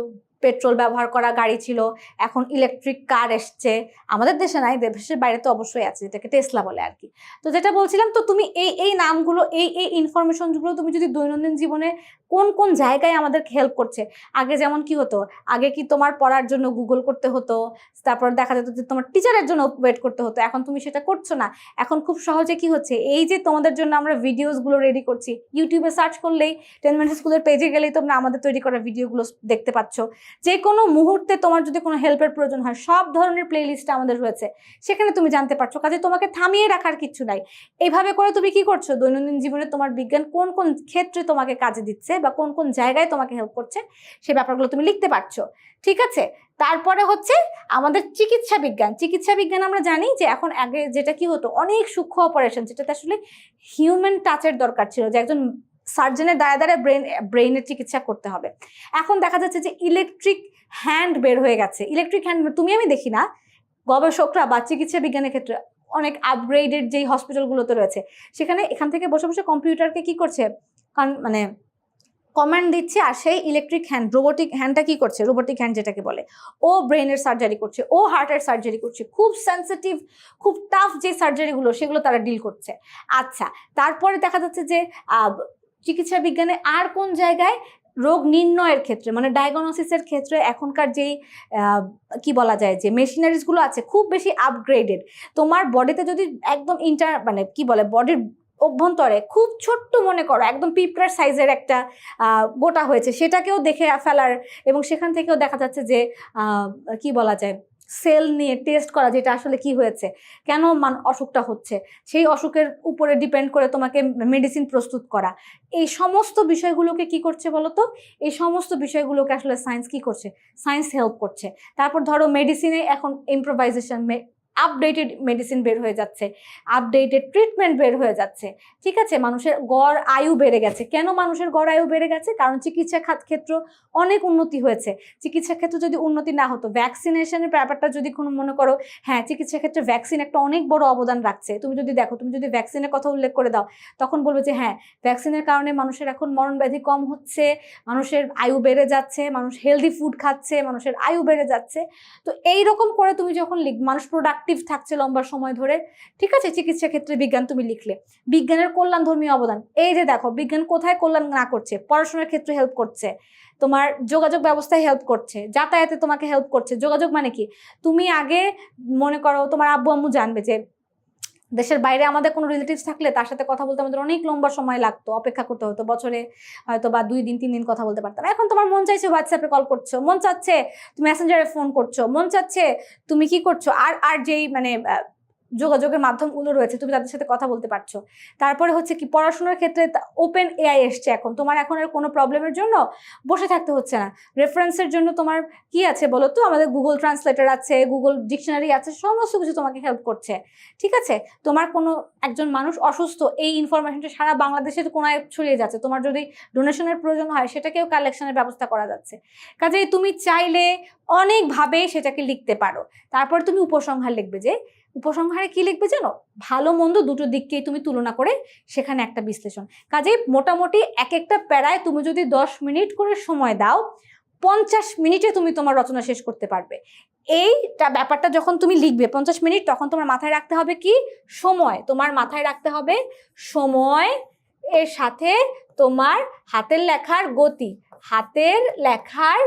পেট্রোল ব্যবহার করা গাড়ি ছিল, এখন ইলেকট্রিক কার এসছে। আমাদের দেশে নাই, দেশের বাইরে তো অবশ্যই আছে, যেটাকে টেসলা বলে আর কি। তো যেটা বলছিলাম, তো তুমি এই নামগুলো, এই ইনফরমেশনগুলো তুমি যদি দৈনন্দিন জীবনে কোন কোন জায়গায় আমাদেরকে হেল্প করছে। আগে যেমন কি হতো, আগে কি তোমার পড়ার জন্য গুগল করতে হতো, তারপর দেখা যেত যে তোমার টিচারের জন্য ওয়েট করতে হতো, এখন তুমি সেটা করছো না। এখন খুব সহজে কি হচ্ছে, এই যে তোমাদের জন্য আমরা ভিডিওসগুলো রেডি করছি, ইউটিউবে সার্চ করলেই 10 মিনিট স্কুলের পেজে গেলেই তোমরা আমাদের তৈরি করা ভিডিওগুলো দেখতে পাচ্ছ। যে কোনো মুহূর্তে তোমার যদি কোনো হেল্পের প্রয়োজন হয়, সব ধরনের প্লেলিস্ট আমাদের রয়েছে, সেখানে তুমি জানতে পারছো। কাজে তোমাকে থামিয়ে রাখার কিছু নাই। এইভাবে করে তুমি কি করছো, দৈনন্দিন জীবনে তোমার বিজ্ঞান কোন কোন ক্ষেত্রে তোমাকে কাজে দিচ্ছে বা কোন কোন জায়গায় তোমাকে হেল্প করছে, সেই ব্যাপারগুলো তুমি লিখতে পারছো, ঠিক আছে। তারপরে হচ্ছে আমাদের চিকিৎসা বিজ্ঞান আমরা জানি যে এখন আগে যেটা কি হতো, অনেক সূক্ষ্ম অপারেশন, যেটাতে আসলে হিউম্যান টাচের দরকার ছিল, যে একজন সার্জনের দ্বারা ব্রেইনের চিকিৎসা করতে হবে। এখন দেখা যাচ্ছে যে ইলেকট্রিক হ্যান্ড বের হয়ে গেছে। ইলেকট্রিক হ্যান্ড তুমি আমি দেখি না, গবেষকরা বা চিকিৎসা বিজ্ঞানের ক্ষেত্রে অনেক আপগ্রেডেড যেই হসপিটালগুলোতে রয়েছে, সেখানে এখান থেকে বসে বসে কম্পিউটারকে কি করছে, মানে কমান্ড দিচ্ছে, আর সেই ইলেকট্রিক হ্যান্ড, রোবোটিক হ্যান্ডটা কি করছে, রোবোটিক হ্যান্ড যেটাকে বলে, ও ব্রেনের সার্জারি করছে, ও হার্টের সার্জারি করছে, খুব সেন্সিটিভ, খুব টাফ যে সার্জারিগুলো, সেগুলো তারা ডিল করছে। আচ্ছা, তারপরে দেখা যাচ্ছে যে চিকিৎসা বিজ্ঞানে আর কোন জায়গায় রোগ নির্ণয়ের ক্ষেত্রে, মানে ডায়াগনোসিসের ক্ষেত্রে এখনকার যেই কি বলা যায় যে মেশিনারিজগুলো আছে, খুব বেশি আপগ্রেডেড। তোমার বডিতে যদি একদম মানে কি বলে, বডির অভ্যন্তরে খুব ছোট্ট, মনে করো একদম পিঁপড়ার সাইজের একটা গোটা হয়েছে, সেটাকেও দেখে ফেলার, এবং সেখান থেকেও দেখা যাচ্ছে যে কি বলা যায়, সেল নিয়ে টেস্ট করা, যেটা আসলে কি হয়েছে, কেন অসুখটা হচ্ছে, সেই অসুখের উপরে ডিপেন্ড করে তোমাকে মেডিসিন প্রস্তুত করা। এই সমস্ত বিষয়গুলোকে কি করছে বলো তো? এই সমস্ত বিষয়গুলোকে আসলে সায়েন্স কি করছে? সায়েন্স হেল্প করছে। তারপর ধরো মেডিসিনে এখন ইম্প্রোভাইজেশন, আপডেটেড মেডিসিন বের হয়ে যাচ্ছে, আপডেটেড ট্রিটমেন্ট বের হয়ে যাচ্ছে, ঠিক আছে। মানুষের গড় আয়ু বেড়ে গেছে। কেন মানুষের গড় আয়ু বেড়ে গেছে? কারণ চিকিৎসা ক্ষেত্র অনেক উন্নতি হয়েছে। চিকিৎসা ক্ষেত্রে যদি উন্নতি না হতো, ভ্যাকসিনেশনের ব্যাপারটা যদি কোনো মনে করো, হ্যাঁ চিকিৎসা ক্ষেত্রে ভ্যাকসিন একটা অনেক বড় অবদান রাখছে। তুমি যদি দেখো, তুমি যদি ভ্যাকসিনের কথা উল্লেখ করে দাও, তখন বলবে যে হ্যাঁ, ভ্যাকসিনের কারণে মানুষের এখন মরণ ব্যাধি কম হচ্ছে, মানুষের আয়ু বেড়ে যাচ্ছে, মানুষ হেলদি ফুড খাচ্ছে, মানুষের আয়ু বেড়ে যাচ্ছে। তো এইরকম করে তুমি যখন মানুষ প্রোডাক্টিভ থাকছে লম্বা সময় ধরে, ঠিক আছে, চিকিৎসা ক্ষেত্রে বিজ্ঞান তুমি লিখলে, বিজ্ঞানের কল্যাণধর্মী অবদান, এই যে দেখো বিজ্ঞান কোথায় কল্যাণ না করছে, পড়াশোনার ক্ষেত্রে হেল্প করছে, তোমার যোগাযোগ ব্যবস্থায় হেল্প করছে, যাতায়াতে তোমাকে হেল্প করছে। যোগাযোগ মানে কি, তুমি আগে মনে করো তোমার আব্বু আম্মু জানবে যে দেশের বাইরে আমাদের কোনো রিলেটিভস থাকলে তার সাথে কথা বলতে আমাদের অনেক লম্বা সময় লাগতো, অপেক্ষা করতে হতো, বছরে হয়তো বা 2 দিন 3 দিন কথা বলতে পারতাম। এখন তোমার মন চাইছে হোয়াটসঅ্যাপে কল করছো, মন চাচ্ছে তুমি মেসেঞ্জারে ফোন করছো, মন চাচ্ছে তুমি কি করছো, আর যেই মানে যোগাযোগের মাধ্যমগুলো রয়েছে, তুমি তাদের সাথে কথা বলতে পারছো। তারপরে হচ্ছে কি, পড়াশোনার ক্ষেত্রে ওপেন এআই এসছে। এখন তোমার এখন আর কোনো প্রবলেমের জন্য বসে থাকতে হচ্ছে না। রেফারেন্সের জন্য তোমার কি আছে বলো তো? আমাদের গুগল ট্রান্সলেটর আছে, গুগল ডিকশনারি আছে, সমস্ত কিছু তোমাকে হেল্প করছে, ঠিক আছে। তোমার কোনো একজন মানুষ অসুস্থ, এই ইনফরমেশনটা সারা বাংলাদেশের কোনায় ছড়িয়ে যাচ্ছে। তোমার যদি ডোনেশনের প্রয়োজন হয়, সেটাকেও কালেকশনের ব্যবস্থা করা যাচ্ছে। কাজেই তুমি চাইলে অনেকভাবে সেটাকে লিখতে পারো। তারপর তুমি উপসংহার লিখবে, যে উপসংহারে কি লিখবে জানো? ভালো মন্দ দুটো দিককেই তুমি তুলনা করে সেখানে একটা বিশ্লেষণ। কাজেই মোটামুটি এক একটা প্যারায় তুমি যদি 10 মিনিট করে সময় দাও, 50 মিনিটে তুমি তোমার রচনা শেষ করতে পারবে। এইটা ব্যাপারটা যখন তুমি লিখবে 50 মিনিট, তখন তোমার মাথায় রাখতে হবে কি? সময়। তোমার মাথায় রাখতে হবে সময়, এর সাথে তোমার হাতের লেখার গতি, হাতের লেখার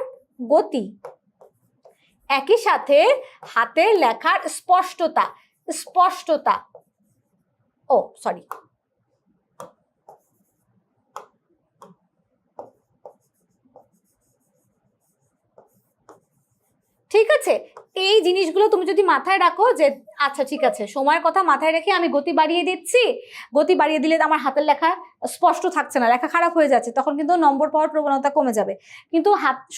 গতি, একই সাথে হাতের লেখার স্পষ্টতা, স্পষ্টতা, ও সরি, ঠিক আছে? এই জিনিসগুলো তুমি যদি মাথায় রাখো যে আচ্ছা ঠিক আছে, সময়ের কথা মাথায় রেখে আমি গতি বাড়িয়ে দিচ্ছি, গতি বাড়িয়ে দিলে আমার হাতের লেখা স্পষ্ট থাকছে না, লেখা খারাপ হয়ে যাচ্ছে, তখন কিন্তু নম্বর পাওয়ার প্রবণতা কমে যাবে। কিন্তু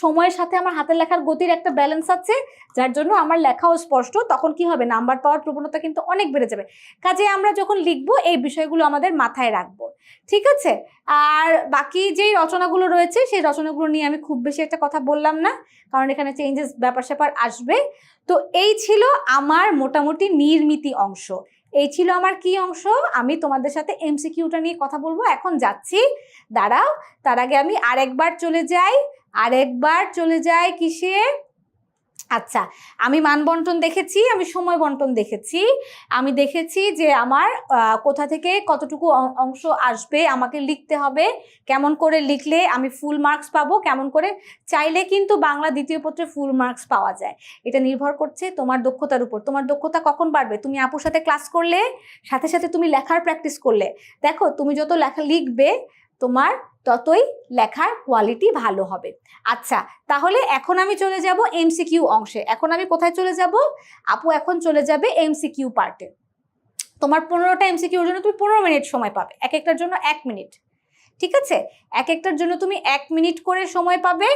সময়ের সাথে আমার হাতের লেখার গতির একটা ব্যালেন্স আছে, যার জন্য আমার লেখাও স্পষ্ট, তখন কি হবে? নাম্বার পাওয়ার প্রবণতা কিন্তু অনেক বেড়ে যাবে। কাজে আমরা যখন লিখবো এই বিষয়গুলো আমাদের মাথায় রাখবো, ঠিক আছে? আর বাকি যে রচনাগুলো রয়েছে সেই রচনাগুলো নিয়ে আমি খুব বেশি একটা কথা বললাম না, কারণ এখানে চেঞ্জেস ব্যাপার স্যাপার আসবে। তো এই ছিল আমার মোটামুটি নির্মিতি অংশ। এই ছিল আমার কি অংশ? আমি তোমাদের সাথে এমসিকিউটা নিয়ে কথা বলবো, এখন যাচ্ছি, দাঁড়াও। তার আগে আমি আরেকবার চলে যাই কিসে? আচ্ছা, আমি মান বন্টন দেখেছি, আমি সময় বন্টন দেখেছি, আমি দেখেছি যে আমার কোথা থেকে কতটুকু অংশ আসবে আমাকে লিখতে হবে, কেমন করে লিখলে আমি ফুল মার্কস পাবো, কেমন করে। চাইলে কিন্তু বাংলা দ্বিতীয় পত্রে ফুল মার্কস পাওয়া যায়, এটা নির্ভর করছে তোমার দক্ষতার উপর। তোমার দক্ষতা কখন বাড়বে? তুমি আপুর সাথে ক্লাস করলে, সাথে সাথে তুমি লেখার প্র্যাকটিস করলে। দেখো, তুমি যত লেখা লিখবে তোমার ততই লেখার কোয়ালিটি ভালো হবে। আচ্ছা, তাহলে এখন আমি চলে যাব এমসিকিউ অংশে। এখন আমি কোথায় চলে যাব? আপু এখন চলে যাবে এমসিকিউ পার্টে। তোমার 15টা এমসিকিউর জন্য তুমি 15 মিনিট সময় পাবে, এক একটার জন্য 1 মিনিট, ঠিক আছে? এক একটার জন্য তুমি 1 মিনিট করে সময় পাবে।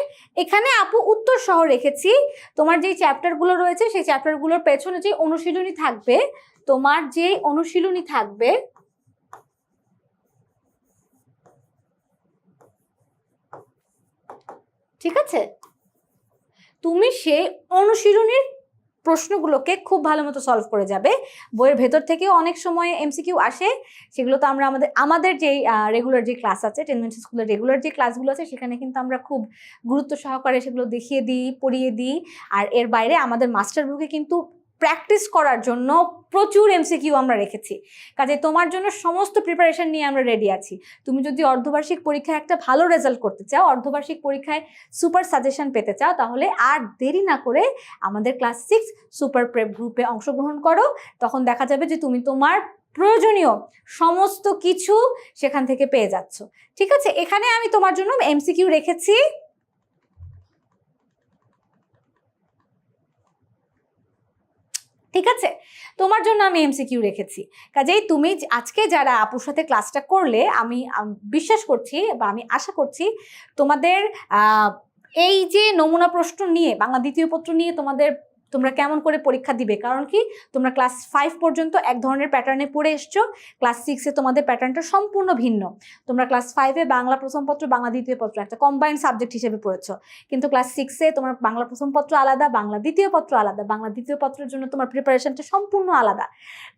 এখানে আপু উত্তর সহ রেখেছি। তোমার যেই চ্যাপ্টারগুলো রয়েছে সেই চ্যাপ্টারগুলোর পেছনে যে অনুশীলনী থাকবে, তোমার যে অনুশীলনী থাকবে, ঠিক আছে, তুমি সেই অনুশীলনীর প্রশ্নগুলোকে খুব ভালো মতো সলভ করে যাবে। বইয়ের ভেতর থেকেও অনেক সময় এমসিকিউ আসে, সেগুলো তো আমরা আমাদের যেই রেগুলার যে ক্লাস আছে, টেনমেন্টস স্কুলের রেগুলার যে ক্লাসগুলো আছে সেখানে কিন্তু আমরা খুব গুরুত্ব সহকারে সেগুলো দেখিয়ে দিই, পড়িয়ে দিই। আর এর বাইরে আমাদের মাস্টার বুকে কিন্তু প্র্যাকটিস করার জন্য প্রচুর এমসিকিউ আমরা রেখেছি। কাজে তোমার জন্য সমস্ত প্রিপারেশন নিয়ে আমরা রেডি আছি। তুমি যদি অর্ধবার্ষিক পরীক্ষায় একটা ভালো রেজাল্ট করতে চাও, অর্ধবার্ষিক পরীক্ষায় সুপার সাজেশন পেতে চাও, তাহলে আর দেরি না করে আমাদের ক্লাস 6 সুপার প্রেপ গ্রুপে অংশগ্রহণ করো। তখন দেখা যাবে যে তুমি তোমার প্রয়োজনীয় সমস্ত কিছু সেখান থেকে পেয়ে যাচ্ছ, ঠিক আছে? এখানে আমি তোমার জন্য এমসিকিউ রেখেছি। ঠিক আছে, তোমার জন্য আমি এমসিকিউ রেখেছি। কাজেই তুমি আজকে যারা আপুর সাথে ক্লাসটা করলে, আমি বিশ্বাস করছি বা আমি আশা করছি তোমাদের এই যে নমুনা প্রশ্ন নিয়ে, বাংলা দ্বিতীয় পত্র নিয়ে তোমরা কেমন করে পরীক্ষা দিবে। কারণ কি, তোমরা ক্লাস 5 পর্যন্ত এক ধরনের প্যাটার্নে পড়ে এসছো, ক্লাস 6-এ তোমাদের প্যাটার্নটা সম্পূর্ণ ভিন্ন। তোমরা ক্লাস 5-এ বাংলা প্রথম পত্র, বাংলা দ্বিতীয় পত্র একটা কম্বাইন্ড সাবজেক্ট হিসেবে পড়েছো, কিন্তু ক্লাস 6-এ তোমার বাংলা প্রথম পত্র আলাদা, বাংলা দ্বিতীয় পত্র আলাদা। বাংলা দ্বিতীয় পত্রের জন্য তোমার প্রিপারেশনটা সম্পূর্ণ আলাদা।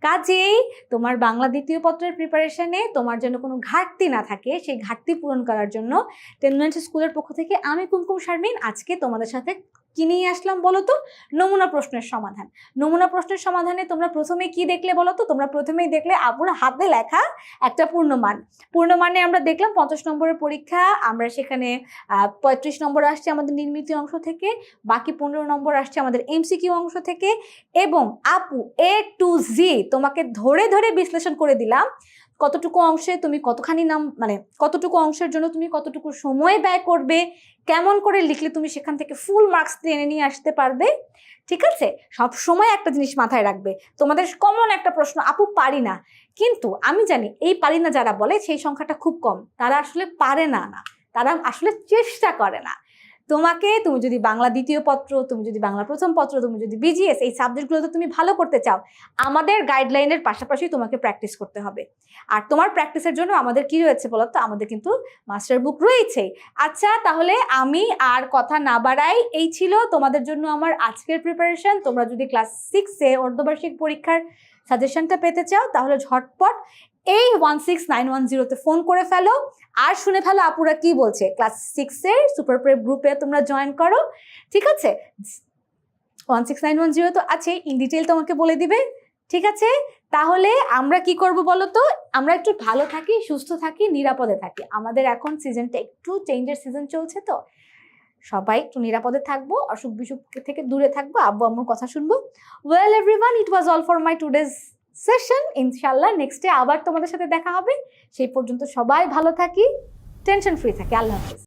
কাজেই তোমার বাংলা দ্বিতীয় পত্রের প্রিপারেশনে তোমার যেন কোনো ঘাটতি না থাকে, সেই ঘাটতি পূরণ করার জন্য টেনমেন্টস স্কুলের পক্ষ থেকে আমি কুমকুম শারমিন আজকে তোমাদের সাথে কি নিয়ে আসলাম বলো তো? নমুনা প্রশ্নের সমাধান। নমুনা প্রশ্নের সমাধানে তোমরা প্রথমে কি দেখলে বলো তো? তোমরা প্রথমেই দেখলে আপুর হাতে লেখা একটা পূর্ণমানে আমরা দেখলাম 50 নম্বরের পরীক্ষা, আমরা সেখানে 35 নম্বর আসছে আমাদের নির্মিতি অংশ থেকে, বাকি 15 নম্বর আসছে আমাদের এমসিকিউ অংশ থেকে, এবং আপু A to Z তোমাকে ধরে ধরে বিশ্লেষণ করে দিলাম কতটুকু অংশে তুমি কতখানি কতটুকু অংশের জন্য তুমি কতটুকু সময় ব্যয় করবে, কেমন করে লিখলে তুমি সেখান থেকে ফুল মার্কস টেনে নিয়ে আসতে পারবে। ঠিক আছে, সব সময় একটা জিনিস মাথায় রাখবে, তোমাদের কমন একটা প্রশ্ন, আপু পারি না, কিন্তু আমি জানি এই পারি না যারা বলে সেই সংখ্যাটা খুব কম, তারা আসলে পারে না, তারা আসলে চেষ্টা করে না। তুমি যদি বাংলা দ্বিতীয় পত্র, তুমি যদি বাংলা প্রথম পত্র, তুমি যদি বিজিএস, এই সাবজেক্টগুলোতে তুমি ভালো করতে চাও, আমাদের গাইডলাইনের পাশাপাশি তোমাকে প্র্যাকটিস করতে হবে। আর তোমার প্র্যাকটিসের জন্য আমাদের কি রয়েছে বলো তো? আমাদের কিন্তু মাস্টার বুক রয়েছেই। আচ্ছা, তাহলে আমি আর কথা না বাড়াই, এই ছিল তোমাদের জন্য আমার আজকের প্রিপারেশন। তোমরা যদি ক্লাস 6-এ অর্ধবার্ষিক পরীক্ষার সাজেশনটা পেতে চাও, তাহলে ঝটপট এই 16910-তে ফোন করে ফেলো আর শুনে ফেলো আপুরা কি বলছে। ক্লাস 6-এর সুপার প্রেপ গ্রুপে তোমরা জয়েন করো, ঠিক আছে? 16910 তো আছে, ইন ডিটেইল তোমাকে বলে দিবে, ঠিক আছে? তাহলে আমরা কি করব বলো তো, আমরা একটু ভালো থাকি, সুস্থ থাকি, নিরাপদে থাকি। আমাদের এখন সিজনটা একটু চেঞ্জের সিজন চলছে, তো সবাই একটু নিরাপদে থাকবো, অসুখ বিসুখ থেকে দূরে থাকবো, আব্বু আম্মুর কথা শুনবো। Well everyone, it was all for my today's session. ইনশাআল্লাহ নেক্সট ডে আবার তোমাদের সাথে দেখা হবে। সেই পর্যন্ত সবাই ভালো থাকি, টেনশন ফ্রি থাকি। আল্লাহ হাফেজ।